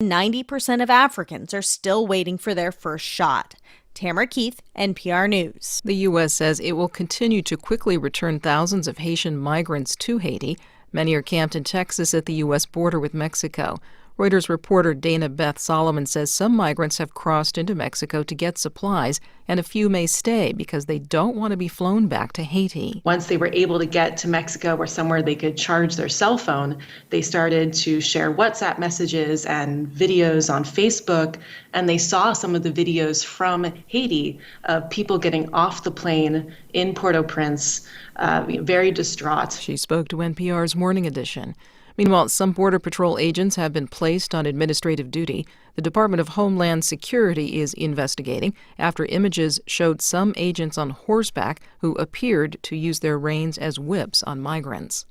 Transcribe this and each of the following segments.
90% of Africans are still waiting for their first shot. Tamara Keith, NPR News. The U.S. says it will continue to quickly return thousands of Haitian migrants to Haiti. Many are camped in Texas at the U.S. border with Mexico. Reuters reporter Dana Beth Solomon says some migrants have crossed into Mexico to get supplies, and a few may stay because they don't want to be flown back to Haiti. Once they were able to get to Mexico or somewhere they could charge their cell phone, they started to share WhatsApp messages and videos on Facebook, and they saw some of the videos from Haiti of people getting off the plane in Port-au-Prince, very distraught. She spoke to NPR's Morning Edition. Meanwhile, some Border Patrol agents have been placed on administrative duty. The Department of Homeland Security is investigating after images showed some agents on horseback who appeared to use their reins as whips on migrants.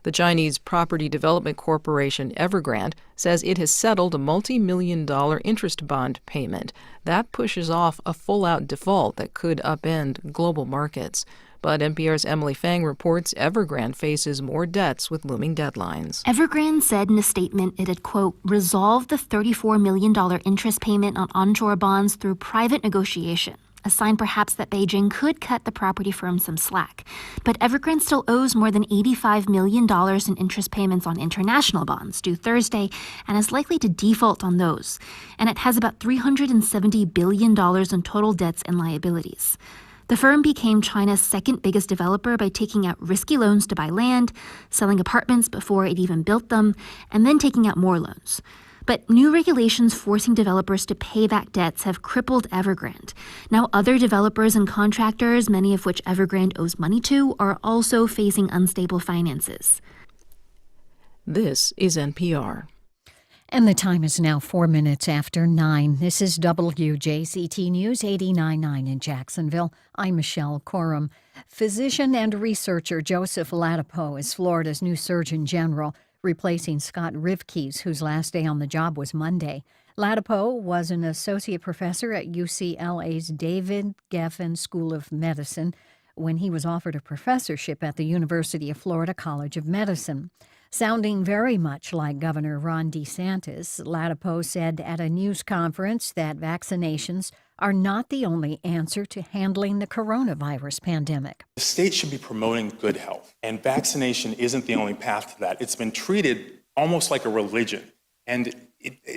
The Chinese property development corporation Evergrande says it has settled a multi-million-dollar interest bond payment. That pushes off a full-out default that could upend global markets. But NPR's Emily Fang reports Evergrande faces more debts with looming deadlines. Evergrande said in a statement it had, quote, resolved the $34 million interest payment on onshore bonds through private negotiation, a sign perhaps that Beijing could cut the property firm some slack. But Evergrande still owes more than $85 million in interest payments on international bonds due Thursday and is likely to default on those. And it has about $370 billion in total debts and liabilities. The firm became China's second biggest developer by taking out risky loans to buy land, selling apartments before it even built them, and then taking out more loans. But new regulations forcing developers to pay back debts have crippled Evergrande. Now other developers and contractors, many of which Evergrande owes money to, are also facing unstable finances. This is NPR. And the time is now 4 minutes after 9. This is WJCT News 89.9 in Jacksonville. I'm Michelle Corum. Physician and researcher Joseph Ladapo is Florida's new Surgeon General, replacing Scott Rivkees, whose last day on the job was Monday. Ladapo was an associate professor at UCLA's David Geffen School of Medicine when he was offered a professorship at the University of Florida College of Medicine. Sounding very much like Governor Ron DeSantis, Ladapo said at a news conference that vaccinations are not the only answer to handling the coronavirus pandemic. The state should be promoting good health, and vaccination isn't the only path to that. It's been treated almost like a religion, and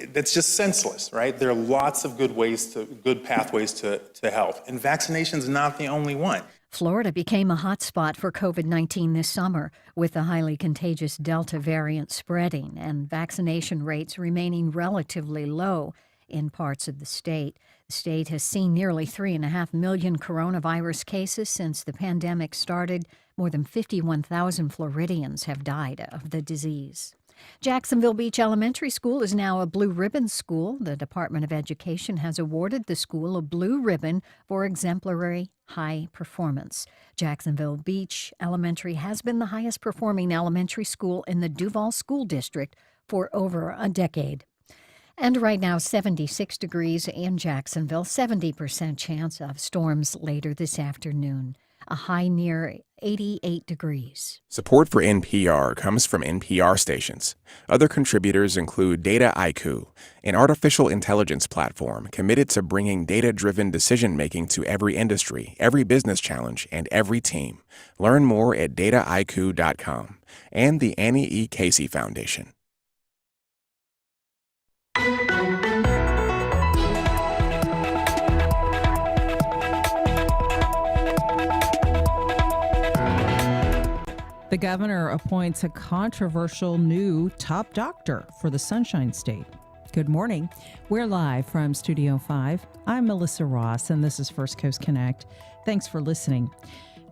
that's just senseless, right? There are lots of good pathways to health, and vaccination is not the only one. Florida became a hotspot for COVID-19 this summer, with the highly contagious Delta variant spreading and vaccination rates remaining relatively low in parts of the state. The state has seen nearly 3.5 million coronavirus cases since the pandemic started. More than 51,000 Floridians have died of the disease. Jacksonville Beach Elementary School is now a Blue Ribbon school. The Department of Education has awarded the school a blue ribbon for exemplary high performance. Jacksonville Beach Elementary has been the highest performing elementary school in the Duval School District for over a decade. And right now, 76 degrees in Jacksonville, 70% chance of storms later this afternoon. A high near 88 degrees. Support for NPR comes from NPR stations. Other contributors include Data IQ, an artificial intelligence platform committed to bringing data-driven decision-making to every industry, every business challenge, and every team. Learn more at dataiq.com. And the Annie E. Casey Foundation. The governor appoints a controversial new top doctor for the Sunshine State. Good morning. We're live from Studio 5. I'm Melissa Ross, and this is First Coast Connect. Thanks for listening.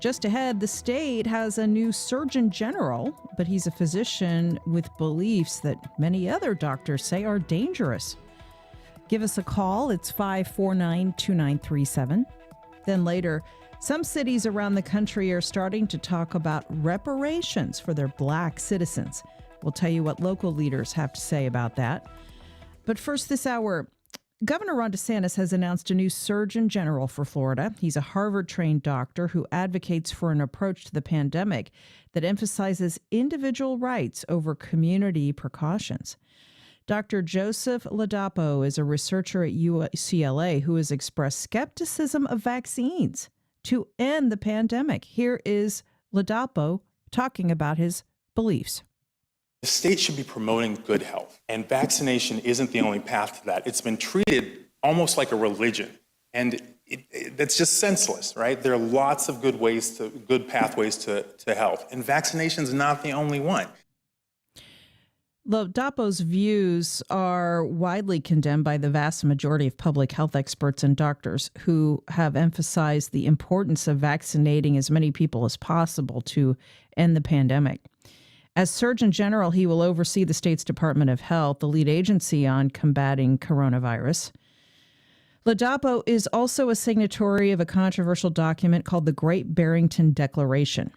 Just ahead, the state has a new Surgeon General, but he's a physician with beliefs that many other doctors say are dangerous. Give us a call. It's 549-2937. Then later, some cities around the country are starting to talk about reparations for their Black citizens. We'll tell you what local leaders have to say about that. But first this hour, Governor Ron DeSantis has announced a new Surgeon General for Florida. He's a Harvard-trained doctor who advocates for an approach to the pandemic that emphasizes individual rights over community precautions. Dr. Joseph Ladapo is a researcher at UCLA who has expressed skepticism of vaccines to end the pandemic. Here is Ladapo talking about his beliefs. The state should be promoting good health, and vaccination isn't the only path to that. It's been treated almost like a religion, and that's just senseless, right? There are lots of good pathways to health, and vaccination is not the only one. Ladapo's views are widely condemned by the vast majority of public health experts and doctors who have emphasized the importance of vaccinating as many people as possible to end the pandemic. As Surgeon General, he will oversee the state's Department of Health, the lead agency on combating coronavirus. Ladapo is also a signatory of a controversial document called the Great Barrington Declaration.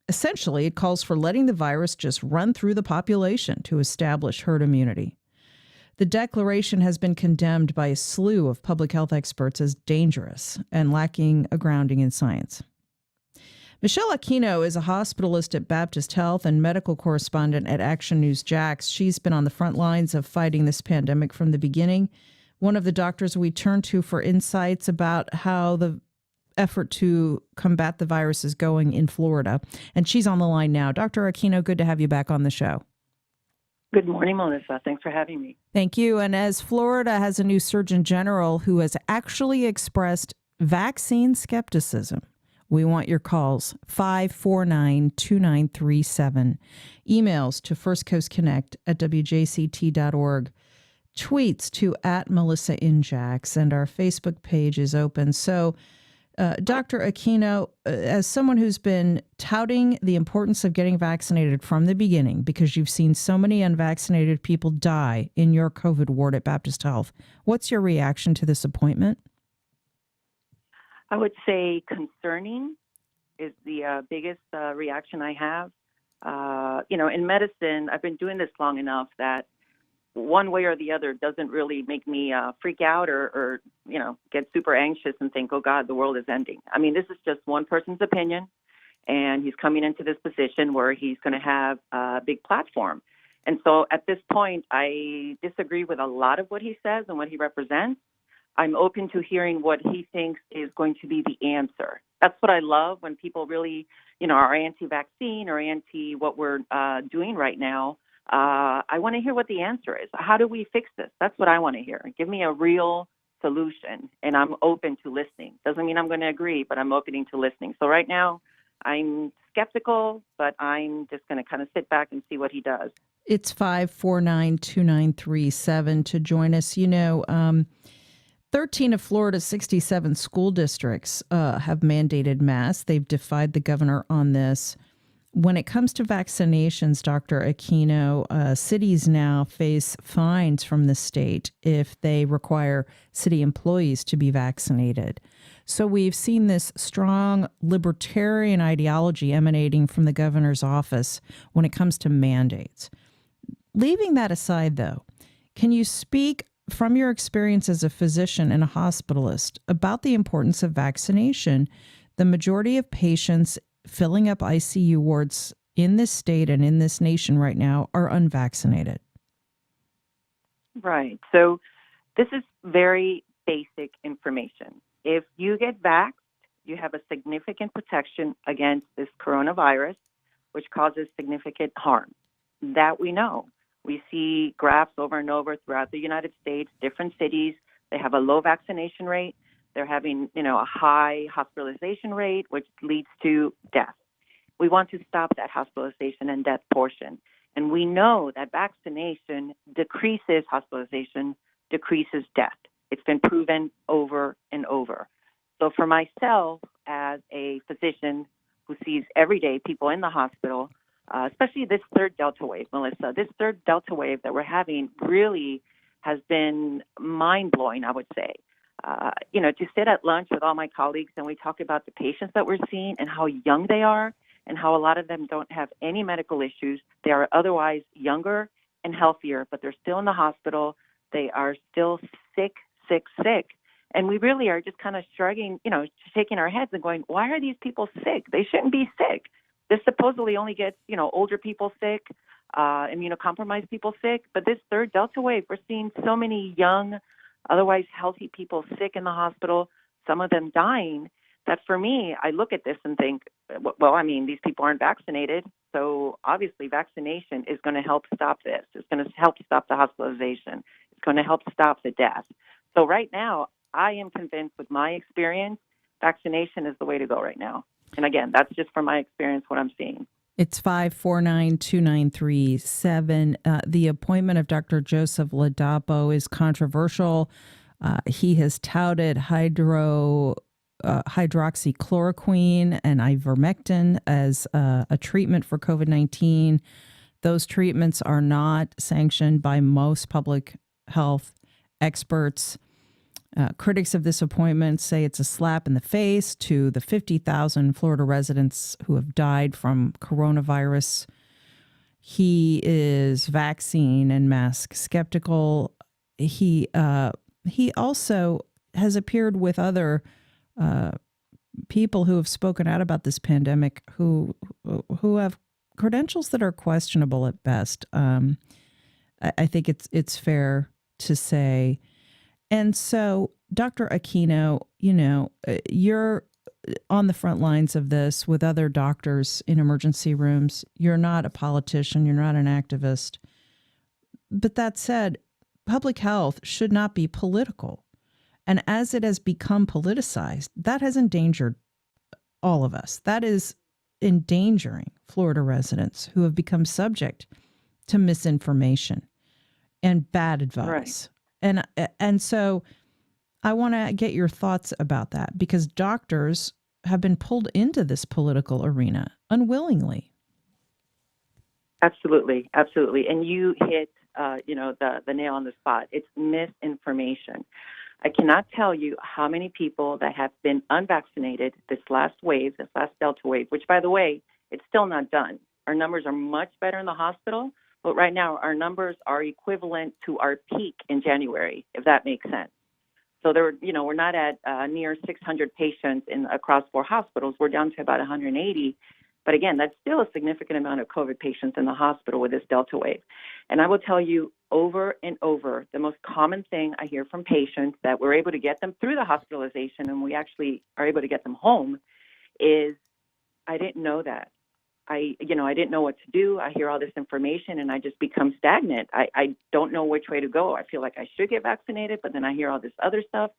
Essentially, it calls for letting the virus just run through the population to establish herd immunity. The declaration has been condemned by a slew of public health experts as dangerous and lacking a grounding in science. Michelle Aquino is a hospitalist at Baptist Health and medical correspondent at Action News Jax. She's been on the front lines of fighting this pandemic from the beginning. One of the doctors we turn to for insights about how the effort to combat the virus is going in Florida. And she's on the line now. Dr. Aquino, good to have you back on the show. Good morning, Melissa. Thanks for having me. Thank you. And as Florida has a new Surgeon General who has actually expressed vaccine skepticism, we want your calls, 549-2937. Emails to firstcoastconnect@wjct.org. Tweets to @MelissaInJax, and our Facebook page is open. So, Dr. Aquino, as someone who's been touting the importance of getting vaccinated from the beginning, because you've seen so many unvaccinated people die in your COVID ward at Baptist Health, what's your reaction to this appointment? I would say concerning is the biggest reaction I have. In medicine, I've been doing this long enough that one way or the other doesn't really make me freak out or get super anxious and think, oh, God, the world is ending. I mean, this is just one person's opinion, and he's coming into this position where he's going to have a big platform. And so at this point, I disagree with a lot of what he says and what he represents. I'm open to hearing what he thinks is going to be the answer. That's what I love when people really, are anti-vaccine or anti what we're doing right now. I want to hear what the answer is. How do we fix this? That's what I want to hear. Give me a real solution, and I'm open to listening. Doesn't mean I'm going to agree, but I'm open to listening. So right now, I'm skeptical, but I'm just going to kind of sit back and see what he does. It's 549-2937 to join us. 13 of Florida's 67 school districts have mandated masks. They've defied the governor on this. When it comes to vaccinations, Dr. Aquino, cities now face fines from the state if they require city employees to be vaccinated. So we've seen this strong libertarian ideology emanating from the governor's office when it comes to mandates. Leaving that aside, though, can you speak from your experience as a physician and a hospitalist about the importance of vaccination? The majority of patients filling up ICU wards in this state and in this nation right now are unvaccinated. Right. So this is very basic information. If you get vaxxed, you have a significant protection against this coronavirus, which causes significant harm. That we know. We see graphs over and over throughout the United States, different cities. They have a low vaccination rate. They're having, a high hospitalization rate, which leads to death. We want to stop that hospitalization and death portion. And we know that vaccination decreases hospitalization, decreases death. It's been proven over and over. So for myself, as a physician who sees everyday people in the hospital, especially this third Delta wave, Melissa, this third Delta wave that we're having really has been mind-blowing, I would say. To sit at lunch with all my colleagues and we talk about the patients that we're seeing and how young they are and how a lot of them don't have any medical issues. They are otherwise younger and healthier, but they're still in the hospital. They are still sick. And we really are just kind of shrugging, shaking our heads and going, why are these people sick? They shouldn't be sick. This supposedly only gets, older people sick, immunocompromised people sick. But this third Delta wave, we're seeing so many young, otherwise healthy people sick in the hospital, some of them dying, that for me, I look at this and think, well, I mean, these people aren't vaccinated. So obviously vaccination is going to help stop this. It's going to help stop the hospitalization. It's going to help stop the death. So right now, I am convinced with my experience, vaccination is the way to go right now. And again, that's just from my experience, what I'm seeing. It's 549-2937. The appointment of Dr. Joseph Ladapo is controversial. He has touted hydroxychloroquine and ivermectin as a treatment for COVID-19. Those treatments are not sanctioned by most public health experts. Critics of this appointment say it's a slap in the face to the 50,000 Florida residents who have died from coronavirus. He is vaccine and mask skeptical. He also has appeared with other people who have spoken out about this pandemic who have credentials that are questionable at best. I think it's fair to say. And so, Dr. Aquino, you're on the front lines of this with other doctors in emergency rooms. You're not a politician. You're not an activist. But that said, public health should not be political. And as it has become politicized, that has endangered all of us. That is endangering Florida residents who have become subject to misinformation and bad advice. Right. And so I want to get your thoughts about that, because doctors have been pulled into this political arena unwillingly. Absolutely. Absolutely. And you hit, the nail on the spot. It's misinformation. I cannot tell you how many people that have been unvaccinated this last Delta wave, which, by the way, it's still not done. Our numbers are much better in the hospital, but right now our numbers are equivalent to our peak in January, if that makes sense. So we're not at near 600 patients across 4 hospitals. We're down to about 180. But again, that's still a significant amount of COVID patients in the hospital with this Delta wave. And I will tell you over and over, the most common thing I hear from patients that we're able to get them through the hospitalization and we actually are able to get them home is, I didn't know that. I didn't know what to do. I hear all this information and I just become stagnant. I don't know which way to go. I feel like I should get vaccinated, but then I hear all this other stuff.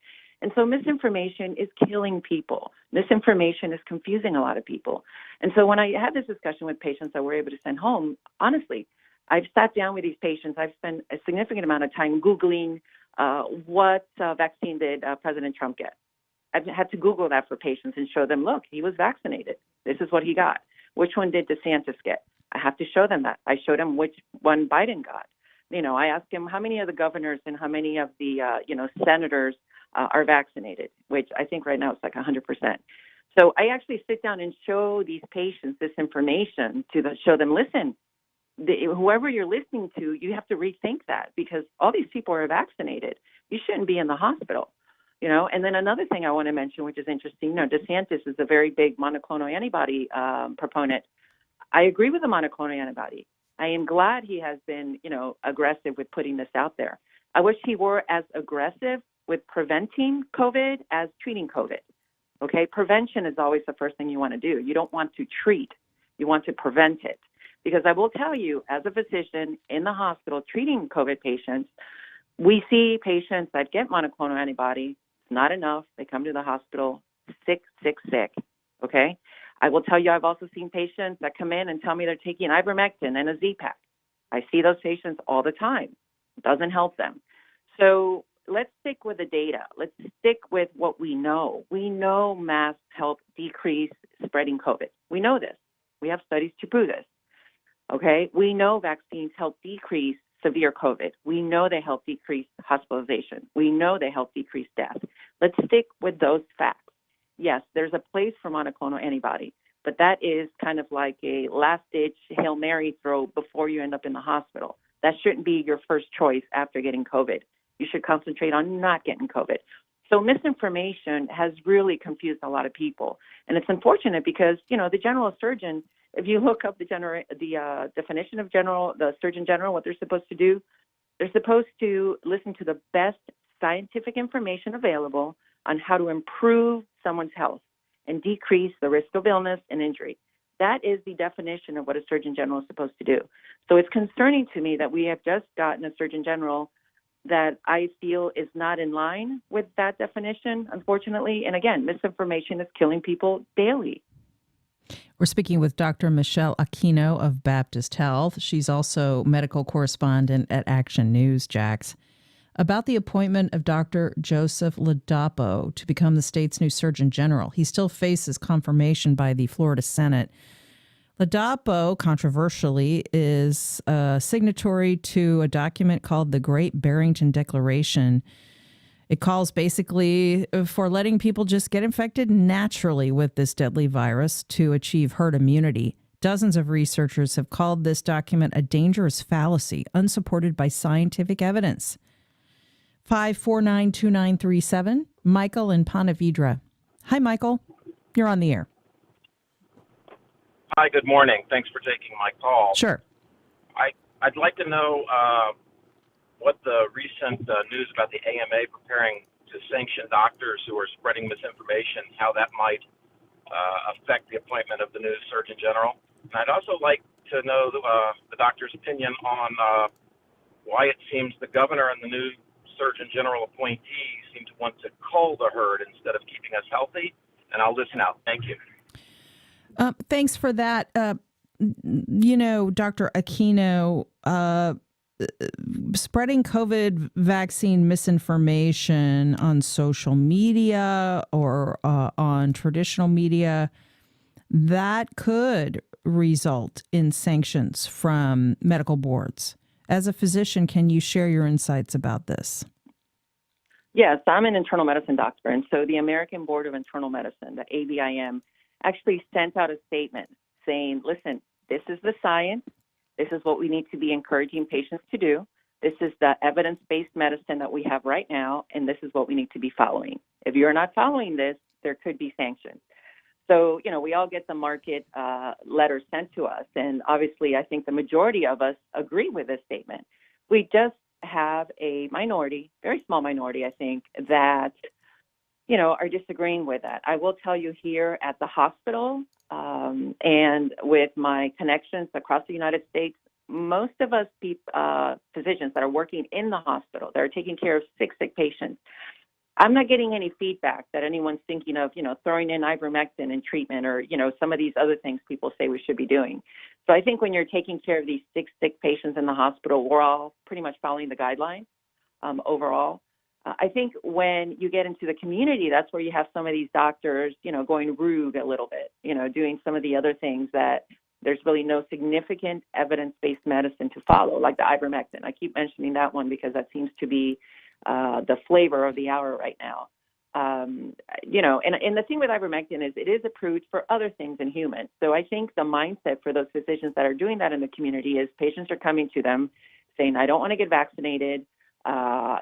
And so misinformation is killing people. Misinformation is confusing a lot of people. And so when I had this discussion with patients that we're able to send home, honestly, I've sat down with these patients. I've spent a significant amount of time Googling what vaccine did President Trump get. I've had to Google that for patients and show them, look, he was vaccinated. This is what he got. Which one did DeSantis get? I have to show them that. I showed them which one Biden got. I asked him how many of the governors and how many of the, senators are vaccinated, which I think right now it's like 100%. So I actually sit down and show these patients this information show them, listen, whoever you're listening to, you have to rethink that because all these people are vaccinated. You shouldn't be in the hospital. And then another thing I want to mention, which is interesting, DeSantis is a very big monoclonal antibody proponent. I agree with the monoclonal antibody. I am glad he has been, aggressive with putting this out there. I wish he were as aggressive with preventing COVID as treating COVID. Okay, prevention is always the first thing you want to do. You don't want to treat. You want to prevent it. Because I will tell you, as a physician in the hospital treating COVID patients, we see patients that get monoclonal antibody. Not enough. They come to the hospital sick. Okay. I will tell you, I've also seen patients that come in and tell me they're taking ivermectin and a Z-Pak. I see those patients all the time. It doesn't help them. So let's stick with the data. Let's stick with what we know. We know masks help decrease spreading COVID. We know this. We have studies to prove this. Okay. We know vaccines help decrease severe COVID. We know they help decrease hospitalization. We know they help decrease death. Let's stick with those facts. Yes, there's a place for monoclonal antibody, but that is kind of like a last-ditch Hail Mary throw before you end up in the hospital. That shouldn't be your first choice after getting COVID. You should concentrate on not getting COVID. So misinformation has really confused a lot of people. And it's unfortunate because, the general surgeon if you look up the definition of the Surgeon General, what they're supposed to do, they're supposed to listen to the best scientific information available on how to improve someone's health and decrease the risk of illness and injury. That is the definition of what a Surgeon General is supposed to do. So it's concerning to me that we have just gotten a Surgeon General that I feel is not in line with that definition, unfortunately. And again, misinformation is killing people daily. We're speaking with Dr. Michelle Aquino of Baptist Health. She's also medical correspondent at Action News, Jax. About the appointment of Dr. Joseph Ladapo to become the state's new Surgeon General. He still faces confirmation by the Florida Senate. Ladapo, controversially, is a signatory to a document called the Great Barrington Declaration. It calls basically for letting people just get infected naturally with this deadly virus to achieve herd immunity. Dozens of researchers have called this document a dangerous fallacy, unsupported by scientific evidence. 5492937, Michael in Ponte Vedra. Hi, Michael. You're on the air. Hi, good morning. Thanks for taking my call. Sure. I'd like to know what the recent news about the AMA preparing to sanction doctors who are spreading misinformation, how that might affect the appointment of the new Surgeon General. And I'd also like to know the doctor's opinion on why it seems the governor and the new Surgeon General appointee seem to want to cull the herd instead of keeping us healthy. And I'll listen out. Thank you. Thanks for that. Dr. Aquino, spreading COVID vaccine misinformation on social media or on traditional media, that could result in sanctions from medical boards. As a physician, can you share your insights about this? Yes, I'm an internal medicine doctor, and so the American Board of Internal Medicine, the ABIM, actually sent out a statement saying, listen, this is the science. This is what we need to be encouraging patients to do. This is the evidence-based medicine that we have right now, and this is what we need to be following. If you're not following this, there could be sanctions. So, we all get the market letters sent to us, and obviously I think the majority of us agree with this statement. We just have a minority, very small minority, I think, that are disagreeing with that. I will tell you here at the hospital and with my connections across the United States, most of us physicians that are working in the hospital, that are taking care of sick patients, I'm not getting any feedback that anyone's thinking of, throwing in ivermectin in treatment or, some of these other things people say we should be doing. So I think when you're taking care of these sick patients in the hospital, we're all pretty much following the guidelines overall. I think when you get into the community, that's where you have some of these doctors, going rogue a little bit, doing some of the other things that there's really no significant evidence-based medicine to follow, like the ivermectin. I keep mentioning that one because that seems to be the flavor of the hour right now. And the thing with ivermectin is it is approved for other things in humans. So I think the mindset for those physicians that are doing that in the community is patients are coming to them saying, I don't want to get vaccinated.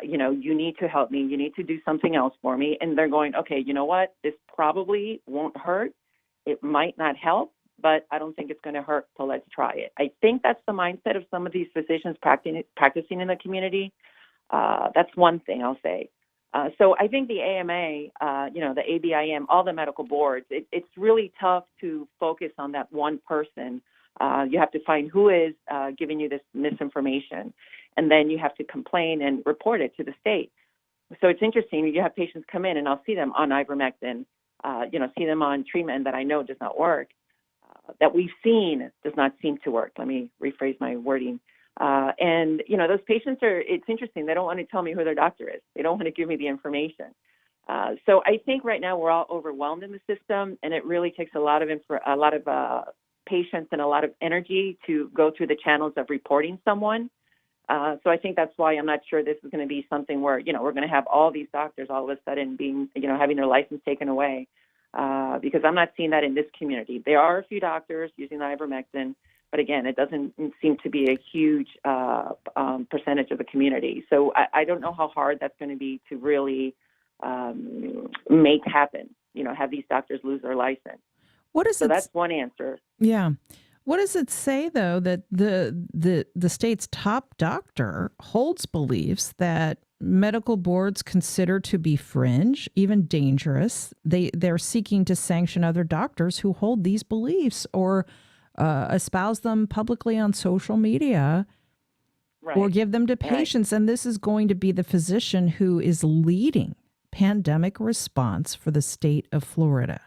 You need to help me. You need to do something else for me. And they're going, okay, you know what? This probably won't hurt. It might not help, but I don't think it's going to hurt. So let's try it. I think that's the mindset of some of these physicians practicing in the community. That's one thing I'll say. So I think the AMA, the ABIM, all the medical boards, it's really tough to focus on that one person. You have to find who is giving you this misinformation, and then you have to complain and report it to the state. So it's interesting. You have patients come in, and I'll see them on ivermectin, see them on treatment that I know does not work, that we've seen does not seem to work. Let me rephrase my wording. And those patients it's interesting. They don't want to tell me who their doctor is. They don't want to give me the information. So I think right now we're all overwhelmed in the system, and it really takes a lot of patience and a lot of energy to go through the channels of reporting someone. So I think that's why I'm not sure this is going to be something where, we're going to have all these doctors all of a sudden being, having their license taken away, because I'm not seeing that in this community. There are a few doctors using the ivermectin, but again, it doesn't seem to be a huge percentage of the community. So I don't know how hard that's going to be to really make happen, have these doctors lose their license. What does So it? that's one answer. Yeah. What does it say though that the state's top doctor holds beliefs that medical boards consider to be fringe, even dangerous? They're seeking to sanction other doctors who hold these beliefs or espouse them publicly on social media Right. or give them to Right. patients. And this is going to be the physician who is leading pandemic response for the state of Florida.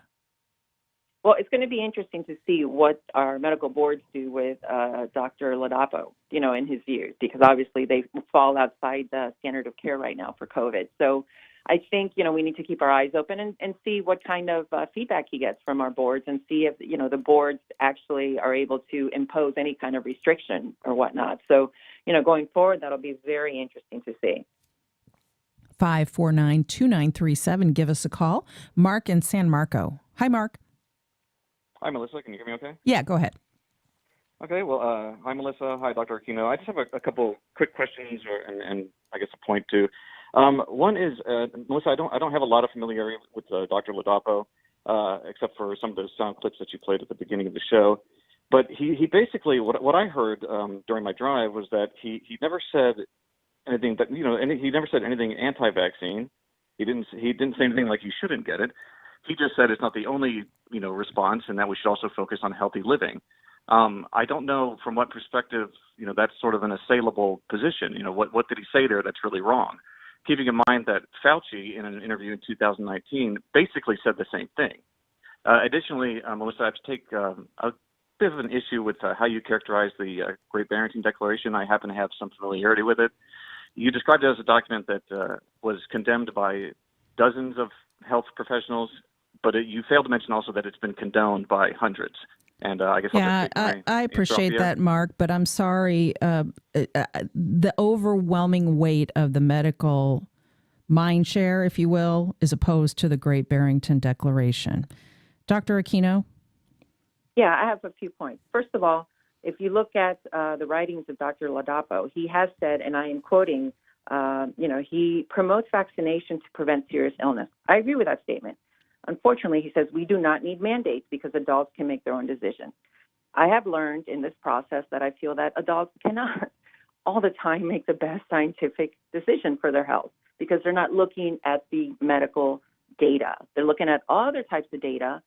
Well, it's going to be interesting to see what our medical boards do with Dr. Ladapo, in his views, because obviously they fall outside the standard of care right now for COVID. So I think, we need to keep our eyes open and see what kind of feedback he gets from our boards and see if, the boards actually are able to impose any kind of restriction or whatnot. So, going forward, that'll be very interesting to see. 549-2937. Give us a call. Mark in San Marco. Hi, Mark. Hi, Melissa. Can you hear me okay? Yeah, go ahead. Okay. Well, hi, Melissa. Hi, Dr. Aquino. I just have a couple quick questions and I guess a point too. One is, Melissa, I don't have a lot of familiarity with Dr. Ladapo, except for some of the sound clips that you played at the beginning of the show. But he basically, what I heard during my drive was that he never said anything that, he never said anything anti-vaccine. He didn't say anything like you shouldn't get it. He just said it's not the only, response, and that we should also focus on healthy living. I don't know from what perspective, that's sort of an assailable position. What did he say there that's really wrong? Keeping in mind that Fauci, in an interview in 2019, basically said the same thing. Additionally, Melissa, I have to take a bit of an issue with how you characterize the Great Barrington Declaration. I happen to have some familiarity with it. You described it as a document that was condemned by dozens of health professionals, but you failed to mention also that it's been condoned by hundreds. And I guess I appreciate that, Mark, but I'm sorry. The overwhelming weight of the medical mind share, if you will, is opposed to the Great Barrington Declaration. Dr. Aquino? Yeah, I have a few points. First of all, if you look at the writings of Dr. Ladapo, he has said, and I am quoting, he promotes vaccination to prevent serious illness. I agree with that statement. Unfortunately, he says we do not need mandates because adults can make their own decisions. I have learned in this process that I feel that adults cannot all the time make the best scientific decision for their health because they're not looking at the medical data. They're looking at other types of data.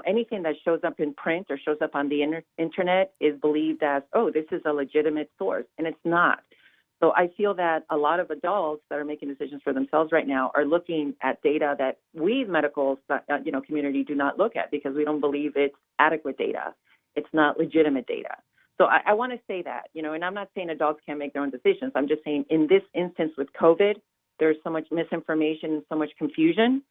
Anything that shows up in print or shows up on the internet is believed as, oh, this is a legitimate source, and it's not. So I feel that a lot of adults that are making decisions for themselves right now are looking at data that we medical, community do not look at because we don't believe it's adequate data. It's not legitimate data. So I want to say that, and I'm not saying adults can't make their own decisions. I'm just saying in this instance with COVID, there's so much misinformation and so much confusion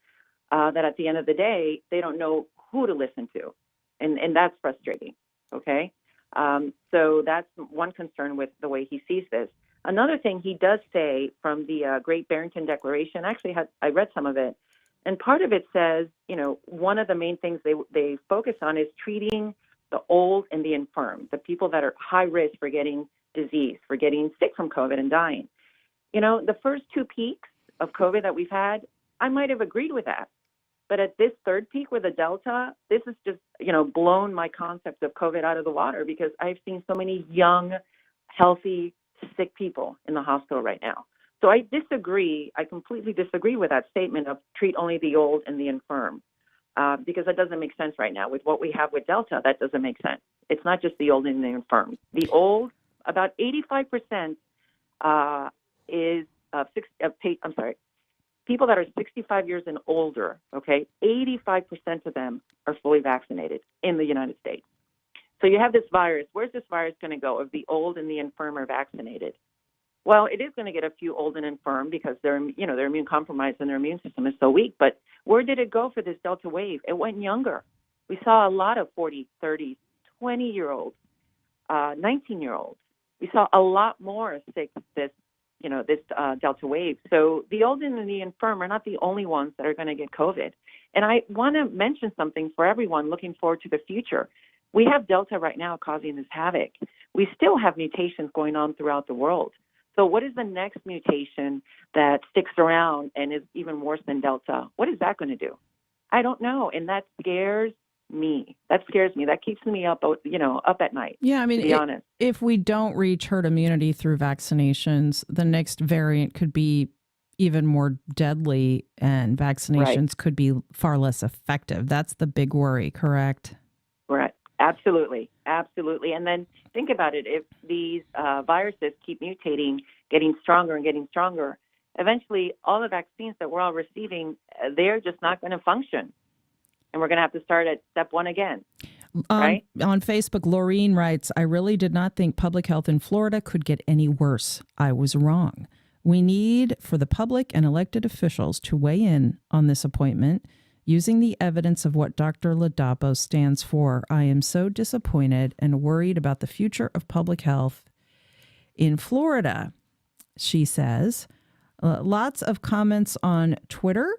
that at the end of the day, they don't know who to listen to. And that's frustrating. Okay. So that's one concern with the way he sees this. Another thing he does say from the Great Barrington Declaration, actually I read some of it, and part of it says, one of the main things they focus on is treating the old and the infirm, the people that are high risk for getting disease, for getting sick from COVID and dying. The first two peaks of COVID that we've had, I might have agreed with that. But at this third peak with the Delta, this has just, blown my concept of COVID out of the water because I've seen so many young, healthy, sick people in the hospital right now. So I completely disagree with that statement of treat only the old and the infirm, because that doesn't make sense right now. With what we have with Delta, that doesn't make sense. It's not just the old and the infirm. The old, about 85% people that are 65 years and older, okay, 85% of them are fully vaccinated in the United States. So you have this virus. Where's this virus going to go if the old and the infirm are vaccinated? Well, it is going to get a few old and infirm because they're immune compromised and their immune system is so weak. But where did it go for this Delta wave? It went younger. We saw a lot of 40, 30, 20-year-olds, 19-year-olds. We saw a lot more sick this Delta wave. So the old and the infirm are not the only ones that are going to get COVID. And I want to mention something for everyone looking forward to the future. We have Delta right now causing this havoc. We still have mutations going on throughout the world. So what is the next mutation that sticks around and is even worse than Delta? What is that going to do? I don't know. And that scares me. That scares me. That keeps me up, up at night. Yeah, I mean, to be honest. if we don't reach herd immunity through vaccinations, the next variant could be even more deadly, and vaccinations could be far less effective. That's the big worry, correct? Right. Absolutely. Absolutely. And then think about it. If these viruses keep mutating, getting stronger and getting stronger, eventually all the vaccines that we're all receiving, they're just not going to function. And we're going to have to start at step one again. Right? On Facebook, Laureen writes, I really did not think public health in Florida could get any worse. I was wrong. We need for the public and elected officials to weigh in on this appointment using the evidence of what Dr. Ladapo stands for. I am so disappointed and worried about the future of public health in Florida, she says. Lots of comments on Twitter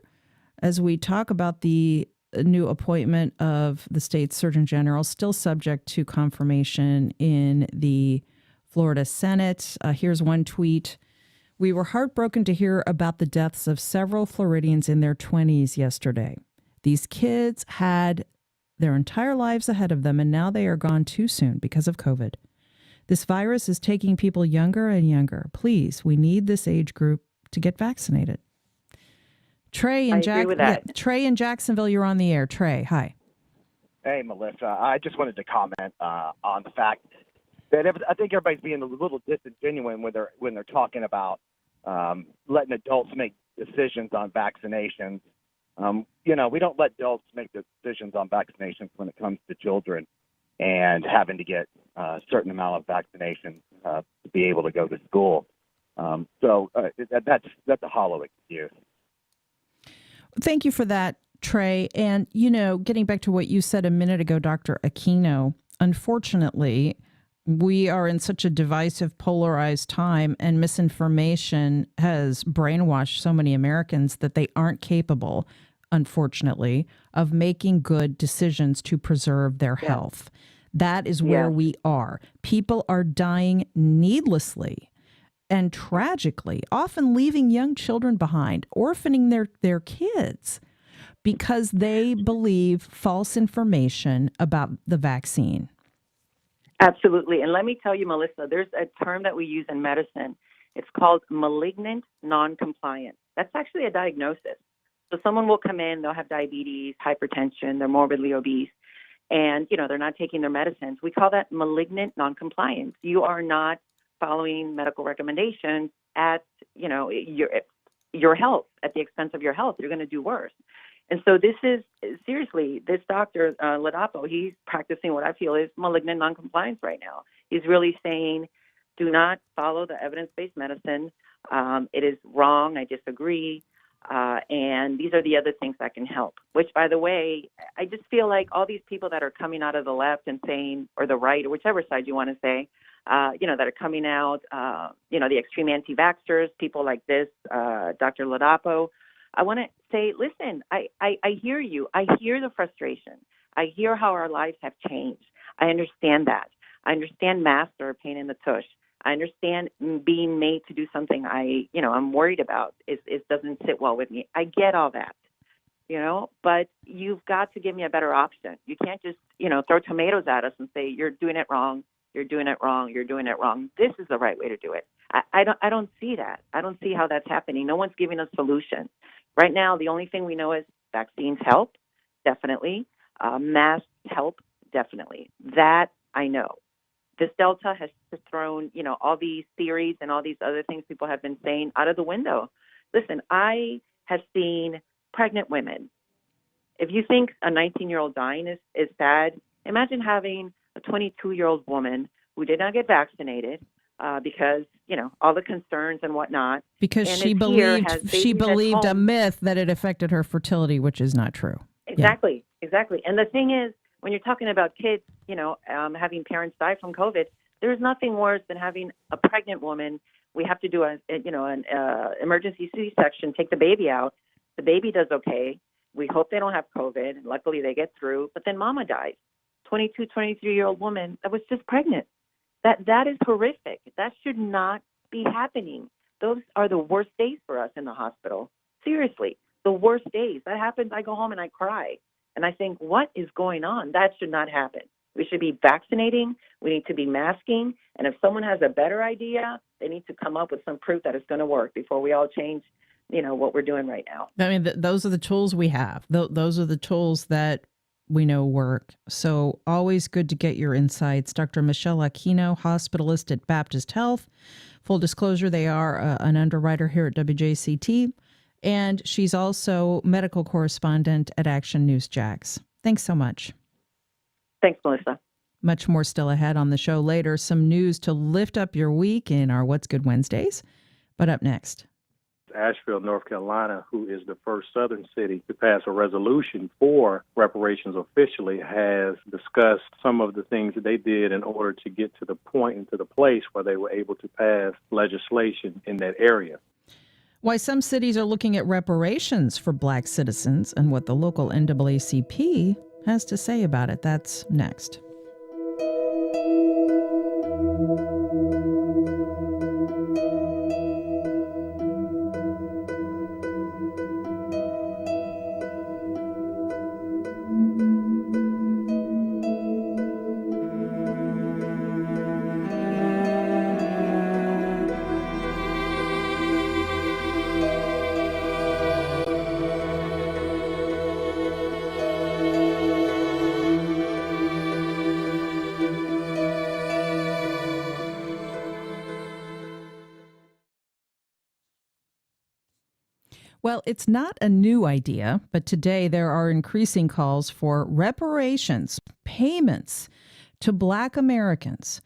as we talk about the new appointment of the state's Surgeon General, still subject to confirmation in the Florida Senate. Here's one tweet. We were heartbroken to hear about the deaths of several Floridians in their 20s yesterday. These kids had their entire lives ahead of them, and now they are gone too soon because of COVID. This virus is taking people younger and younger. Please, we need this age group to get vaccinated. Trey in Trey in Jacksonville, you're on the air. Trey, hi. Hey, Melissa. I just wanted to comment on the fact that I think everybody's being a little disingenuous when they're talking about letting adults make decisions on vaccinations. We don't let adults make decisions on vaccinations when it comes to children and having to get a certain amount of vaccination to be able to go to school. That's a hollow excuse. Thank you for that, Trey. And, getting back to what you said a minute ago, Dr. Aquino, unfortunately, we are in such a divisive, polarized time, and misinformation has brainwashed so many Americans that they aren't capable, unfortunately, of making good decisions to preserve their health. That is where we are. People are dying needlessly and tragically, often leaving young children behind, orphaning their kids because they believe false information about the vaccine. Absolutely. And let me tell you, Melissa, there's a term that we use in medicine. It's called malignant noncompliance. That's actually a diagnosis. So someone will come in, they'll have diabetes, hypertension, they're morbidly obese, and, they're not taking their medicines. We call that malignant noncompliance. You are not following medical recommendations at, your health, at the expense of your health. You're going to do worse. And so this is, seriously, this Dr. Ladapo, he's practicing what I feel is malignant noncompliance right now. He's really saying, do not follow the evidence-based medicine. It is wrong. I disagree. And these are the other things that can help, which, by the way, I just feel like all these people that are coming out of the left and saying, or the right, or whichever side you want to say, that are coming out, the extreme anti-vaxxers, people like this, Dr. Ladapo, I want to say, listen, I hear you. I hear the frustration. I hear how our lives have changed. I understand that. I understand masks are a pain in the tush. I understand being made to do something I'm worried about. It doesn't sit well with me. I get all that, but you've got to give me a better option. You can't just, throw tomatoes at us and say, you're doing it wrong. You're doing it wrong. You're doing it wrong. This is the right way to do it. I don't see that. I don't see how that's happening. No one's giving us solutions. Right now, the only thing we know is vaccines help, definitely. Masks help, definitely. That I know. This Delta has thrown, all these theories and all these other things people have been saying out of the window. Listen, I have seen pregnant women. If you think a 19-year-old dying is sad, imagine having a 22-year-old woman who did not get vaccinated because, all the concerns and whatnot. Because she believed a myth that it affected her fertility, which is not true. Exactly. And the thing is, when you're talking about kids, having parents die from COVID, there's nothing worse than having a pregnant woman. We have to do an emergency C-section, take the baby out. The baby does okay. We hope they don't have COVID. Luckily, they get through. But then mama dies. 22, 23-year-old woman that was just pregnant. That is horrific. That should not be happening. Those are the worst days for us in the hospital. Seriously, the worst days. That happens. I go home and I cry. And I think, what is going on? That should not happen. We should be vaccinating. We need to be masking. And if someone has a better idea, they need to come up with some proof that it's going to work before we all change, what we're doing right now. I mean, those are the tools we have. Those are the tools that we know work. So always good to get your insights. Dr. Michelle Aquino, hospitalist at Baptist Health. Full disclosure, they are an underwriter here at WJCT. And she's also medical correspondent at Action News Jax. Thanks so much. Thanks, Melissa. Much more still ahead on the show later. Some news to lift up your week in our What's Good Wednesdays. But up next. Asheville, North Carolina, who is the first southern city to pass a resolution for reparations officially, has discussed some of the things that they did in order to get to the point and to the place where they were able to pass legislation in that area. Why some cities are looking at reparations for Black citizens and what the local NAACP has to say about it. That's next. Well, it's not a new idea, but today there are increasing calls for reparations, payments to Black Americans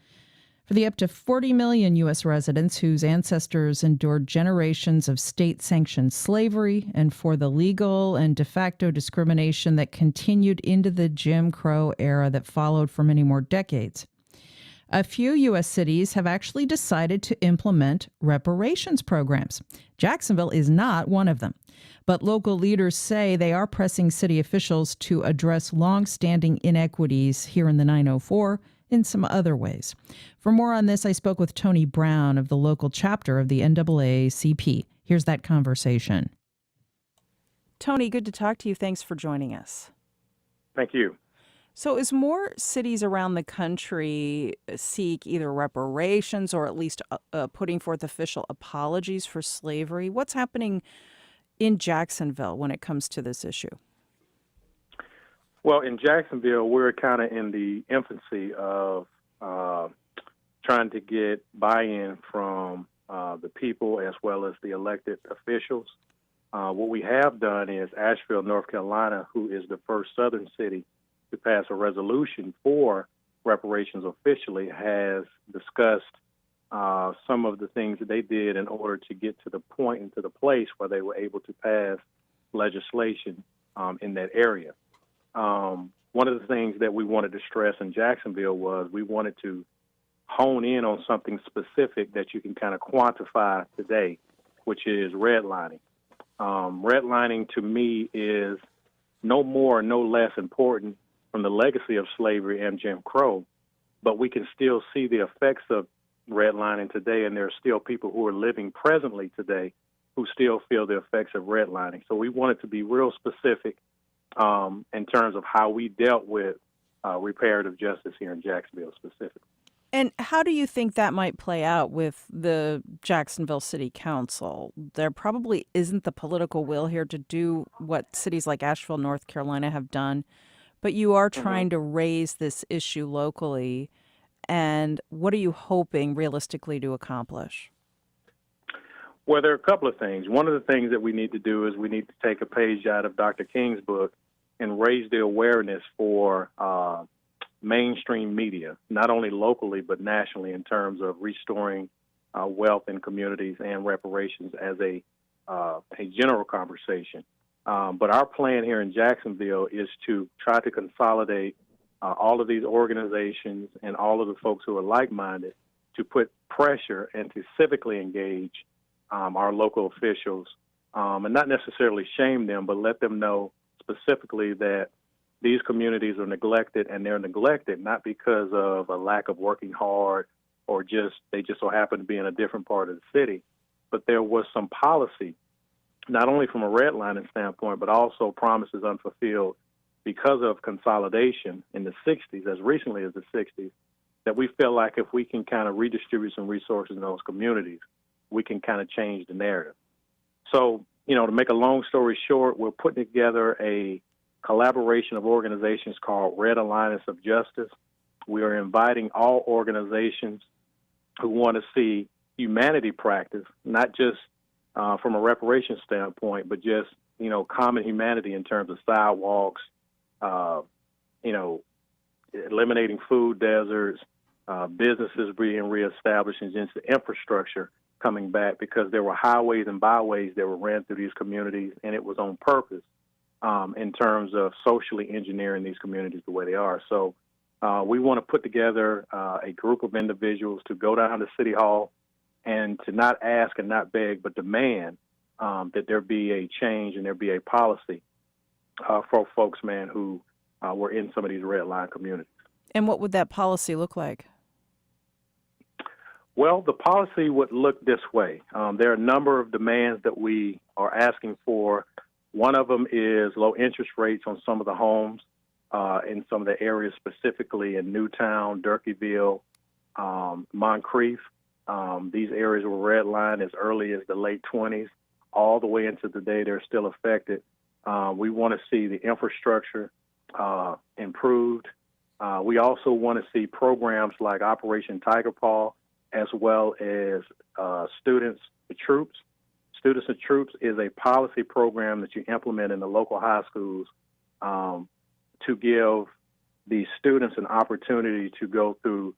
for the up to 40 million U.S. residents whose ancestors endured generations of state-sanctioned slavery and for the legal and de facto discrimination that continued into the Jim Crow era that followed for many more decades. A few U.S. cities have actually decided to implement reparations programs. Jacksonville is not one of them. But local leaders say they are pressing city officials to address long-standing inequities here in the 904 in some other ways. For more on this, I spoke with Tony Brown of the local chapter of the NAACP. Here's that conversation. Tony, good to talk to you. Thanks for joining us. Thank you. So as more cities around the country seek either reparations or at least putting forth official apologies for slavery, what's happening in Jacksonville when it comes to this issue? Well, in Jacksonville, we're kind of in the infancy of trying to get buy-in from the people as well as the elected officials. What we have done is Asheville, North Carolina, who is the first southern city to pass a resolution for reparations officially, has discussed some of the things that they did in order to get to the point and to the place where they were able to pass legislation in that area. One of the things that we wanted to stress in Jacksonville was we wanted to hone in on something specific that you can kind of quantify today, which is redlining. Redlining to me is no more, no less important from the legacy of slavery and Jim Crow, but we can still see the effects of redlining today, and there are still people who are living presently today who still feel the effects of redlining. So we wanted to be real specific in terms of how we dealt with reparative justice here in Jacksonville specifically. And how do you think that might play out with the Jacksonville City Council? There probably isn't the political will here to do what cities like Asheville, North Carolina have done, but you are trying to raise this issue locally. And what are you hoping realistically to accomplish? Well, there are a couple of things. One of the things that we need to do is we need to take a page out of Dr. King's book and raise the awareness for mainstream media, not only locally but nationally, in terms of restoring wealth in communities and reparations as a general conversation. But our plan here in Jacksonville is to try to consolidate all of these organizations and all of the folks who are like-minded to put pressure and to civically engage our local officials and not necessarily shame them, but let them know specifically that these communities are neglected, and they're neglected not because of a lack of working hard or they just so happen to be in a different part of the city, but there was some policy, not only from a redlining standpoint, but also promises unfulfilled because of consolidation in the 60s, as recently as the 60s, that we feel like if we can kind of redistribute some resources in those communities, we can kind of change the narrative. So, to make a long story short, we're putting together a collaboration of organizations called Red Alliance of Justice. We are inviting all organizations who want to see humanity practice, not just from a reparations standpoint, but just, common humanity in terms of sidewalks, eliminating food deserts, businesses being reestablished, and just the infrastructure coming back, because there were highways and byways that were ran through these communities, and it was on purpose in terms of socially engineering these communities the way they are. So we want to put together a group of individuals to go down to City Hall and to not ask and not beg, but demand that there be a change and there be a policy for folks, man, who were in some of these red line communities. And what would that policy look like? Well, the policy would look this way. There are a number of demands that we are asking for. One of them is low interest rates on some of the homes in some of the areas, specifically in Newtown, Durkeeville, Moncrief. These areas were redlined as early as the late 20s, all the way into the day they're still affected. We want to see the infrastructure improved. We also want to see programs like Operation Tiger Paw, as well as Students to Troops. Students to Troops is a policy program that you implement in the local high schools to give the students an opportunity to go through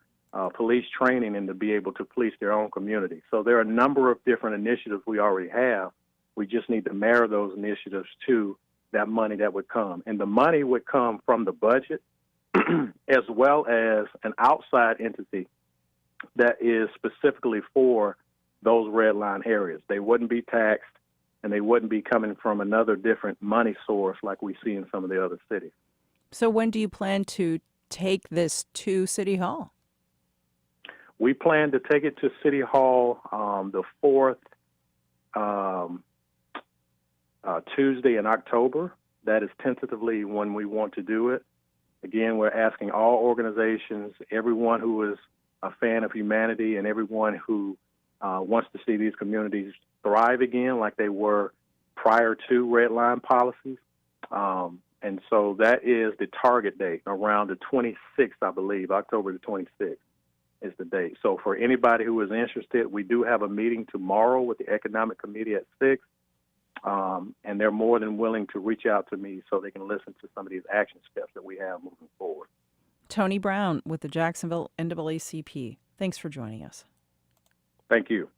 police training and to be able to police their own community. So there are a number of different initiatives we already have. We just need to marry those initiatives to that money that would come. And the money would come from the budget as well as an outside entity that is specifically for those red line areas. They wouldn't be taxed, and they wouldn't be coming from another different money source like we see in some of the other cities. So when do you plan to take this to City Hall? We plan to take it to City Hall the 4th Tuesday in October. That is tentatively when we want to do it. Again, we're asking all organizations, everyone who is a fan of humanity, and everyone who wants to see these communities thrive again like they were prior to red line policies. And so that is the target date, around the 26th, I believe. October the 26th is the date. So for anybody who is interested, we do have a meeting tomorrow with the Economic Committee at 6. And they're more than willing to reach out to me so they can listen to some of these action steps that we have moving forward. Tony Brown with the Jacksonville NAACP. Thanks for joining us. Thank you.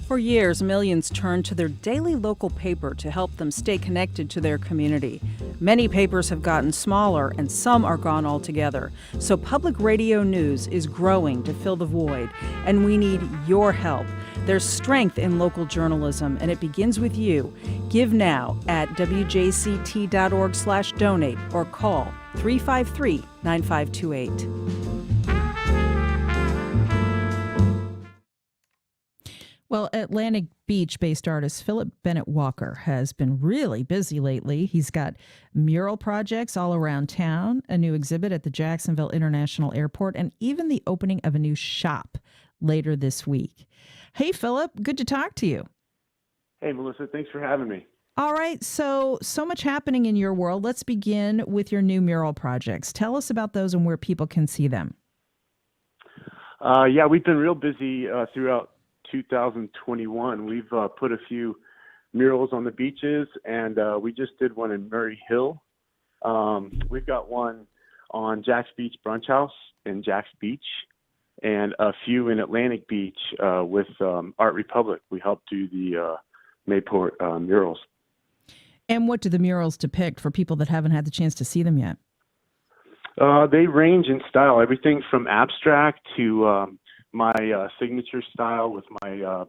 For years, millions turned to their daily local paper to help them stay connected to their community. Many papers have gotten smaller, and some are gone altogether. So public radio news is growing to fill the void, and we need your help. There's strength in local journalism, and it begins with you. Give now at wjct.org/donate or call 353-9528. Well, Atlantic Beach-based artist Philip Bennett Walker has been really busy lately. He's got mural projects all around town, a new exhibit at the Jacksonville International Airport, and even the opening of a new shop later this week. Hey, Philip, good to talk to you. Hey, Melissa, thanks for having me. All right, so much happening in your world. Let's begin with your new mural projects. Tell us about those and where people can see them. Yeah, we've been real busy throughout 2021. We've put a few murals on the beaches, and we just did one in Murray Hill. We've got one on Jack's Beach Brunch House in Jack's Beach, and a few in Atlantic Beach with Art Republic. We helped do the Mayport murals. And what do the murals depict for people that haven't had the chance to see them yet? They range in style, everything from abstract to my signature style with my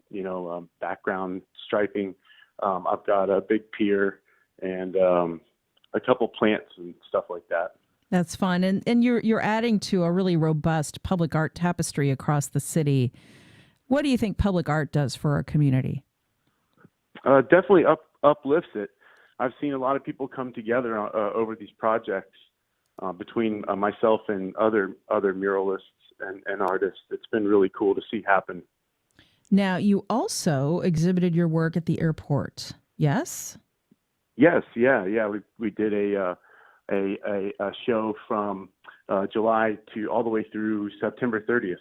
background striping, I've got a big pier and a couple plants and stuff like that. That's fun. And you're adding to a really robust public art tapestry across the city. What do you think public art does for our community? Definitely uplifts it. I've seen a lot of people come together over these projects between myself and other muralists and artists. It's been really cool to see happen. Now, you also exhibited your work at the airport, yes? Yes, yeah. We did a show from July to all the way through September 30th.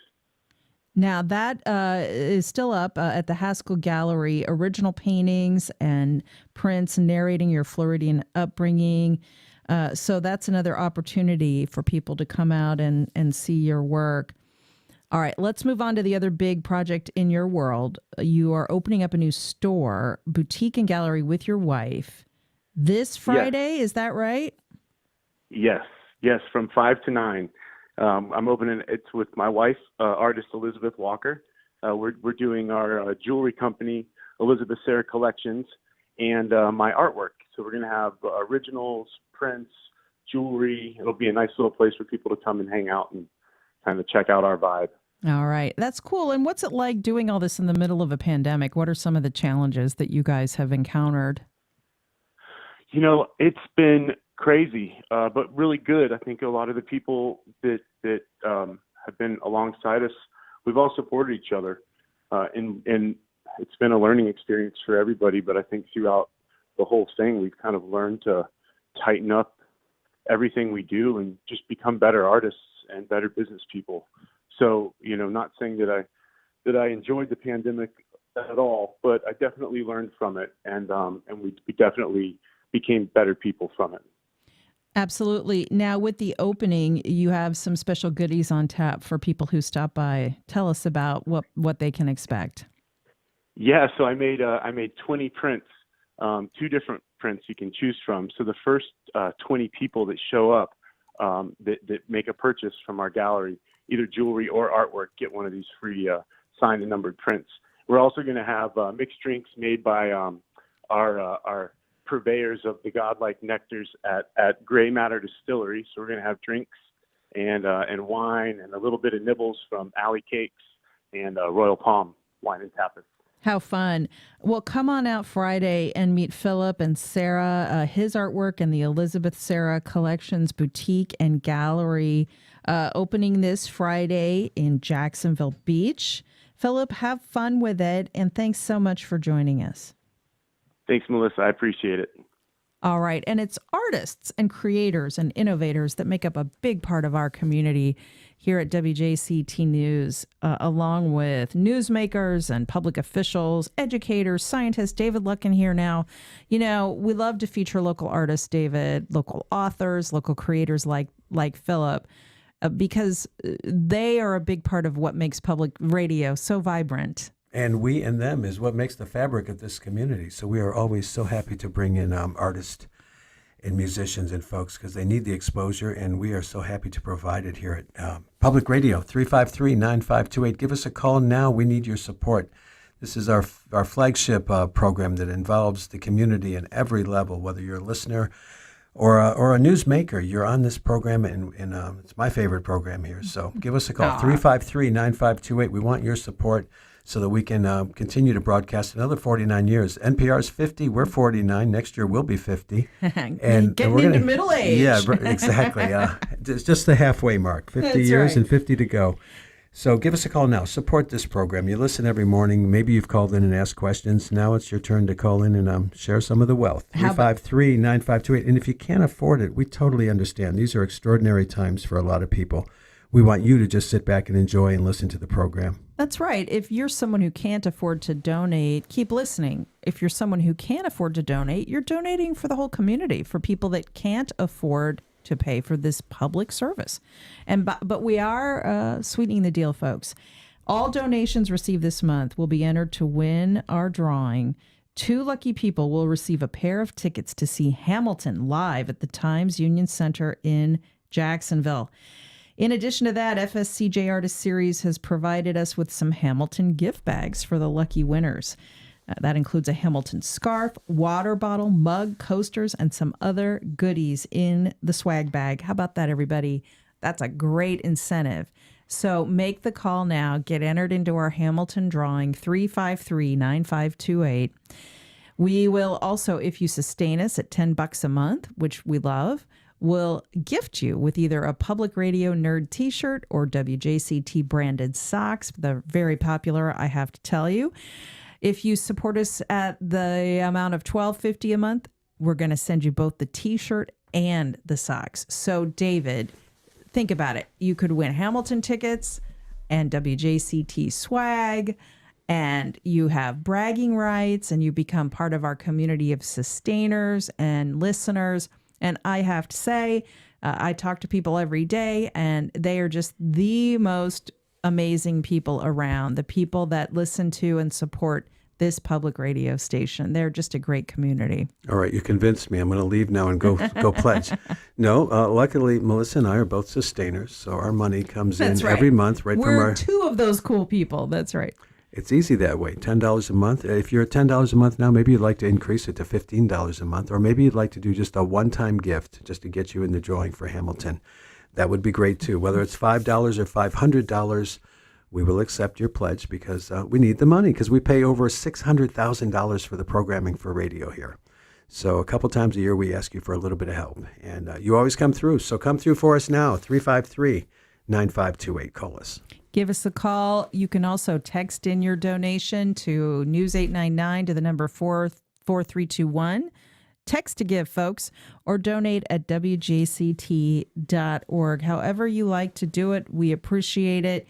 Now, that is still up at the Haskell Gallery, original paintings and prints narrating your Floridian upbringing. So that's another opportunity for people to come out and see your work. All right, let's move on to the other big project in your world. You are opening up a new store, boutique and gallery with your wife this Friday. Yes. Is that right? Yes, from 5 to 9. I'm opening. It's with my wife, artist Elizabeth Walker. We're doing our jewelry company, Elizabeth Sarah Collections, and my artwork. So we're going to have originals, prints, jewelry. It'll be a nice little place for people to come and hang out and kind of check out our vibe. All right. That's cool. And what's it like doing all this in the middle of a pandemic? What are some of the challenges that you guys have encountered? It's been crazy, but really good. I think a lot of the people that have been alongside us, we've all supported each other. And it's been a learning experience for everybody. But I think throughout the whole thing, we've kind of learned to tighten up everything we do and just become better artists and better business people. So, not saying that I enjoyed the pandemic at all, but I definitely learned from it, and we definitely became better people from it. Absolutely. Now, with the opening, you have some special goodies on tap for people who stop by. Tell us about what they can expect. Yeah, so I made 20 prints, 2 different prints you can choose from. So the first 20 people that show up that make a purchase from our gallery, either jewelry or artwork, get one of these free signed and numbered prints. We're also going to have mixed drinks made by our purveyors of the godlike nectars at Gray Matter Distillery. So we're going to have drinks and wine and a little bit of nibbles from Alley Cakes and Royal Palm Wine and Tapas. How fun. Well, come on out Friday and meet Philip and Sarah, his artwork and the Elizabeth Sarah Collections Boutique and Gallery opening this Friday in Jacksonville Beach. Philip, have fun with it, and thanks so much for joining us. Thanks, Melissa. I appreciate it. All right. And it's artists and creators and innovators that make up a big part of our community here at WJCT News, along with newsmakers and public officials, educators, scientists. David Luckin here now. We love to feature local artists, David, local authors, local creators like Philip, because they are a big part of what makes public radio so vibrant. And we and them is what makes the fabric of this community. So we are always so happy to bring in artists and musicians and folks because they need the exposure, and we are so happy to provide it here at Public Radio, 353-9528. Give us a call now. We need your support. This is our flagship program that involves the community at every level, whether you're a listener or a newsmaker. You're on this program, and it's my favorite program here. So give us a call, 353-9528. We want your support so that we can continue to broadcast another 49 years. NPR's 50, we're 49. Next year we'll be 50. And we're into middle age. Yeah, exactly. It's just the halfway mark, 50 That's years right. And 50 to go. So give us a call now. Support this program. You listen every morning. Maybe you've called in and asked questions. Now it's your turn to call in and share some of the wealth. 353-9528. And if you can't afford it, we totally understand. These are extraordinary times for a lot of people. We want you to just sit back and enjoy and listen to the program. That's right. If you're someone who can't afford to donate, keep listening. If you're someone who can afford to donate, you're donating for the whole community, for people that can't afford to pay for this public service. But we are sweetening the deal, folks. All donations received this month will be entered to win our drawing. 2 lucky people will receive a pair of tickets to see Hamilton live at the Times Union Center in Jacksonville. In addition to that, FSCJ Artist Series has provided us with some Hamilton gift bags for the lucky winners. That includes a Hamilton scarf, water bottle, mug, coasters, and some other goodies in the swag bag. How about that, everybody? That's a great incentive. So make the call now. Get entered into our Hamilton drawing, 353-9528. We will also, if you sustain us at $10 a month, which we love, we'll gift you with either a Public Radio Nerd t-shirt or WJCT branded socks. They're very popular, I have to tell you. If you support us at the amount of $12.50 a month, we're going to send you both the t-shirt and the socks. So, David, think about it. You could win Hamilton tickets and WJCT swag, and you have bragging rights, and you become part of our community of sustainers and listeners. And I have to say, I talk to people every day, and they are just the most amazing people around, the people that listen to and support this public radio station. They're just a great community. All right, you convinced me. I'm going to leave now and go pledge. No, luckily, Melissa and I are both sustainers, so our money comes in every month right from our... We're two of those cool people. That's right. It's easy that way. $10 a month. If you're at $10 a month now, maybe you'd like to increase it to $15 a month, or maybe you'd like to do just a one-time gift just to get you in the drawing for Hamilton. That would be great, too. Whether it's $5 or $500, we will accept your pledge because we need the money because we pay over $600,000 for the programming for radio here. So a couple times a year, we ask you for a little bit of help. And you always come through. So come through for us now, 353-9528. Call us. Give us a call. You can also text in your donation to News 899 to the number 44321. Text to give, folks, or donate at WJCT.org. However you like to do it, we appreciate it.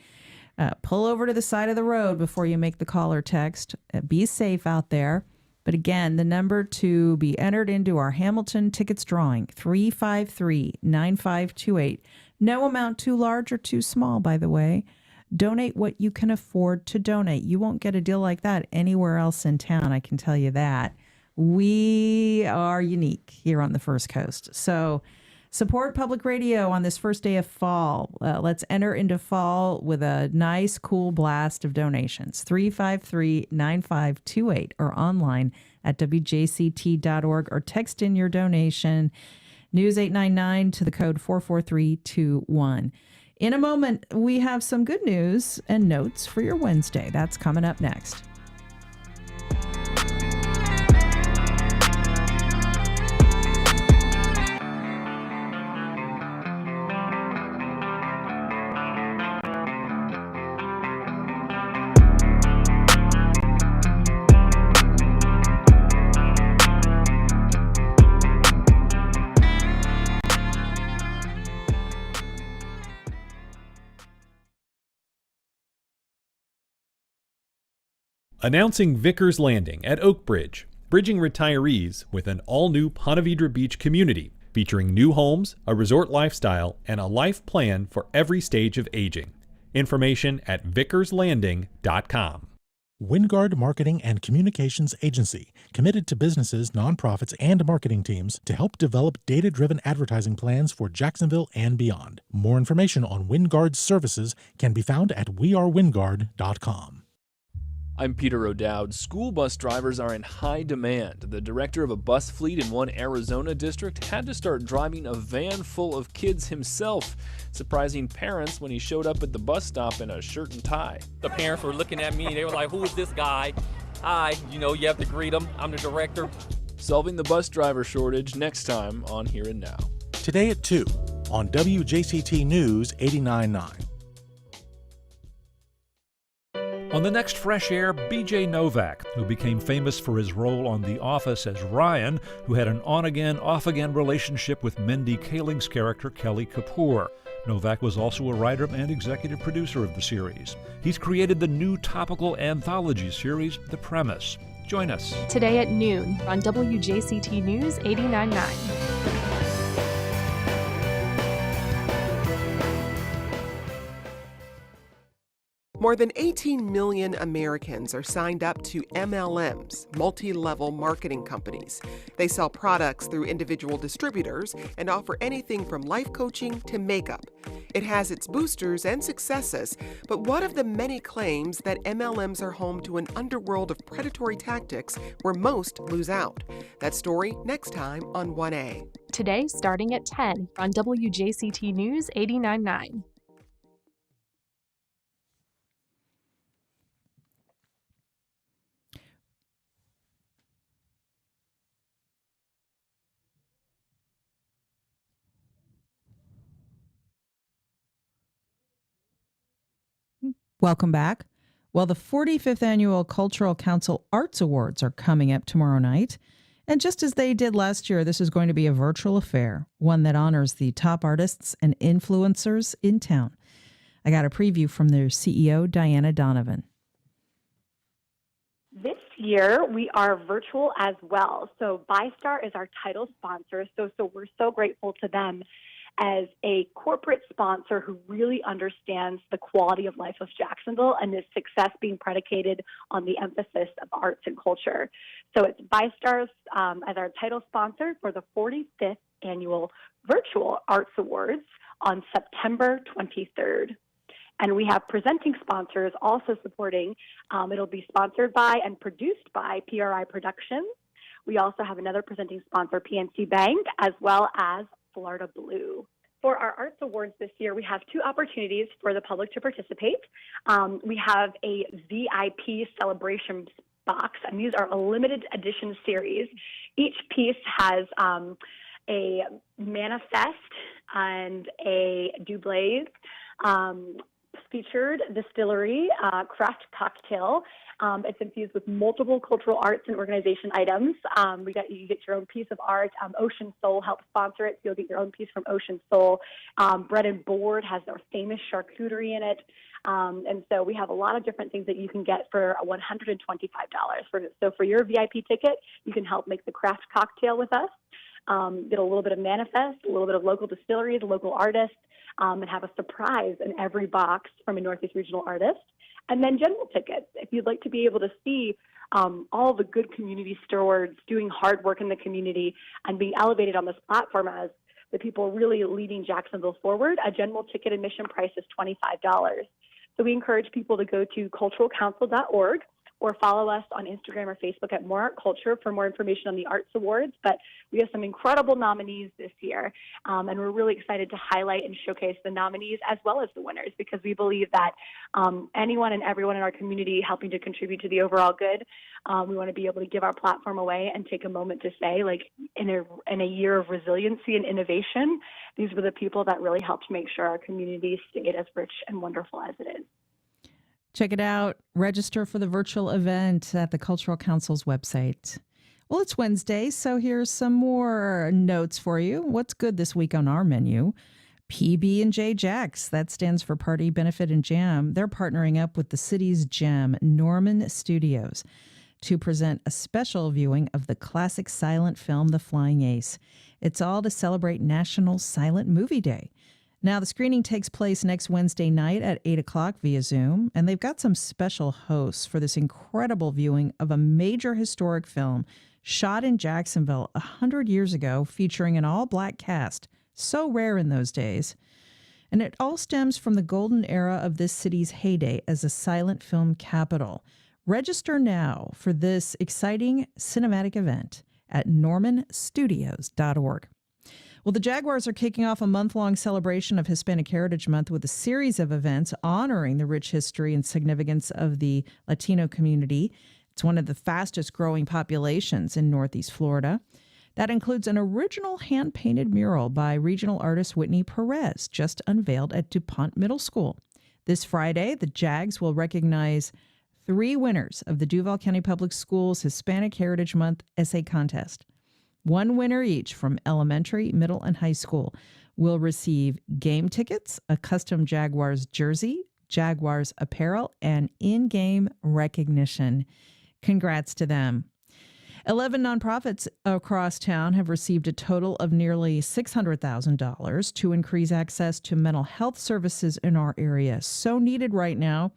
Pull over to the side of the road before you make the call or text. Be safe out there. But again, the number to be entered into our Hamilton tickets drawing, 353-9528. No amount too large or too small, by the way. Donate what you can afford to donate. You won't get a deal like that anywhere else in town, I can tell you that. We are unique here on the First Coast. So support public radio on this first day of fall. Let's enter into fall with a nice, cool blast of donations. 353-9528 or online at WJCT.org or text in your donation. News 899 to the code 44321. In a moment, we have some good news and notes for your Wednesday. That's coming up next. Announcing Vickers Landing at Oak Bridge, bridging retirees with an all-new Ponte Vedra Beach community, featuring new homes, a resort lifestyle, and a life plan for every stage of aging. Information at vickerslanding.com. WinGuard Marketing and Communications Agency, committed to businesses, nonprofits, and marketing teams to help develop data-driven advertising plans for Jacksonville and beyond. More information on WinGuard's services can be found at wearewinguard.com. I'm Peter O'Dowd. School bus drivers are in high demand. The director of a bus fleet in one Arizona district had to start driving a van full of kids himself, surprising parents when he showed up at the bus stop in a shirt and tie. The parents were looking at me. They were like, who is this guy? Hi, you have to greet him. I'm the director. Solving the bus driver shortage next time on Here and Now. Today at 2 on WJCT News 89.9. On the next Fresh Air, B.J. Novak, who became famous for his role on The Office as Ryan, who had an on-again, off-again relationship with Mindy Kaling's character Kelly Kapoor. Novak was also a writer and executive producer of the series. He's created the new topical anthology series, The Premise. Join us. Today at noon on WJCT News 89.9. More More than 18 million Americans are signed up to MLMs, multi-level marketing companies. They sell products through individual distributors and offer anything from life coaching to makeup. It has its boosters and successes, but what of the many claims that MLMs are home to an underworld of predatory tactics where most lose out? That story next time on 1A. Today, starting at 10 on WJCT News 89.9. Welcome back. Well, the 45th Annual Cultural Council Arts Awards are coming up tomorrow night. And just as they did last year, this is going to be a virtual affair, one that honors the top artists and influencers in town. I got a preview from their CEO, Diana Donovan. This year, we are virtual as well. So ByStar is our title sponsor. So we're so grateful to them as a corporate sponsor who really understands the quality of life of Jacksonville and its success being predicated on the emphasis of arts and culture. So it's ByStar as our title sponsor for the 45th Annual Virtual Arts Awards on September 23rd. And we have presenting sponsors also supporting. It'll be sponsored by and produced by PRI Productions. We also have another presenting sponsor, PNC Bank, as well as Florida Blue. For our Arts Awards this year, we have two opportunities for the public to participate. We have a VIP celebration box, and these are a limited edition series. Each piece has a manifest and a Dublaze featured distillery craft cocktail. It's infused with multiple cultural arts and organization items. You get your own piece of art. Ocean Soul helps sponsor it, so you'll get your own piece from Ocean Soul. Bread and Board has our famous charcuterie in it. And so we have a lot of different things that you can get for $125. So for your VIP ticket, you can help make the craft cocktail with us. Get a little bit of manifest, a little bit of local distilleries, local artists, and have a surprise in every box from a Northeast regional artist. And then general tickets, if you'd like to be able to see all the good community stewards doing hard work in the community and being elevated on this platform as the people really leading Jacksonville forward, a general ticket admission price is $25. So we encourage people to go to culturalcouncil.org or follow us on Instagram or Facebook at More Art Culture for more information on the Arts Awards. But we have some incredible nominees this year, and we're really excited to highlight and showcase the nominees as well as the winners, because we believe that anyone and everyone in our community helping to contribute to the overall good, we want to be able to give our platform away and take a moment to say, like, in a year of resiliency and innovation, these were the people that really helped make sure our community stayed as rich and wonderful as it is. Check it out. Register for the virtual event at the Cultural Council's website. Well, it's Wednesday, so here's some more notes for you. What's good this week on our menu? PB&J Jacks, that stands for Party, Benefit, and Jam. They're partnering up with the city's gem, Norman Studios, to present a special viewing of the classic silent film, The Flying Ace. It's all to celebrate National Silent Movie Day. Now, the screening takes place next Wednesday night at 8 o'clock via Zoom, and they've got some special hosts for this incredible viewing of a major historic film shot in Jacksonville 100 years ago, featuring an all-black cast, so rare in those days. And it all stems from the golden era of this city's heyday as a silent film capital. Register now for this exciting cinematic event at normanstudios.org. Well, the Jaguars are kicking off a month-long celebration of Hispanic Heritage Month with a series of events honoring the rich history and significance of the Latino community. It's one of the fastest-growing populations in Northeast Florida. That includes an original hand-painted mural by regional artist Whitney Perez, just unveiled at DuPont Middle School. This Friday, the Jags will recognize 3 winners of the Duval County Public Schools Hispanic Heritage Month essay contest. 1 winner each from elementary, middle, and high school will receive game tickets, a custom Jaguars jersey, Jaguars apparel, and in-game recognition. Congrats to them. 11 nonprofits across town have received a total of nearly $600,000 to increase access to mental health services in our area. So needed right now.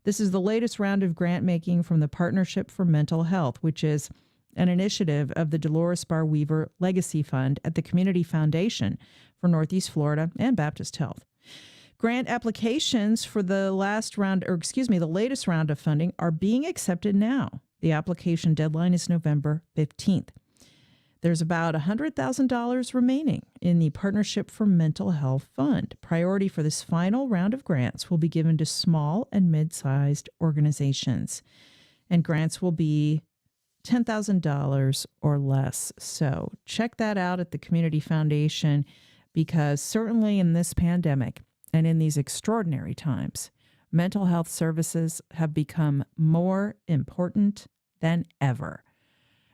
This is the latest round of grant making from the Partnership for Mental Health, which is an initiative of the Dolores Barr Weaver Legacy Fund at the Community Foundation for Northeast Florida and Baptist Health. Grant applications for the latest round of funding are being accepted now. The application deadline is November 15th. There's about $100,000 remaining in the Partnership for Mental Health Fund. Priority for this final round of grants will be given to small and mid-sized organizations, and grants will be $10,000 or less. So check that out at the Community Foundation, because certainly in this pandemic and in these extraordinary times, mental health services have become more important than ever.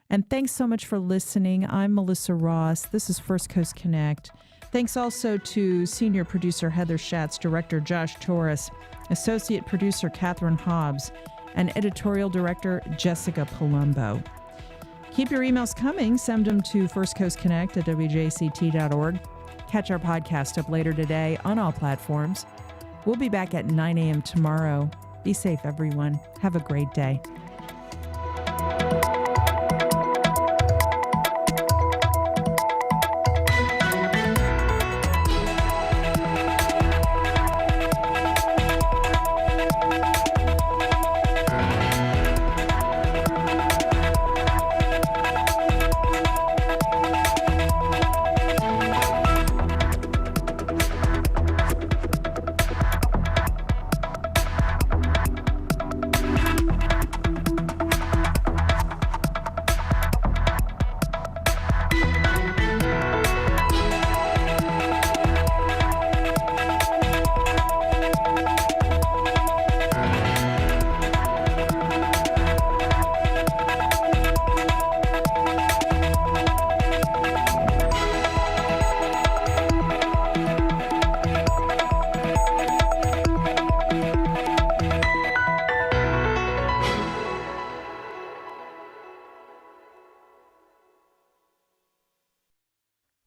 And thanks so much for listening. I'm Melissa Ross. This is First Coast Connect. Thanks also to Senior Producer Heather Schatz, Director Josh Torres, Associate Producer Catherine Hobbs, and Editorial Director Jessica Palumbo. Keep your emails coming. Send them to firstcoastconnect@wjct.org. Catch our podcast up later today on all platforms. We'll be back at 9 a.m. tomorrow. Be safe, everyone. Have a great day.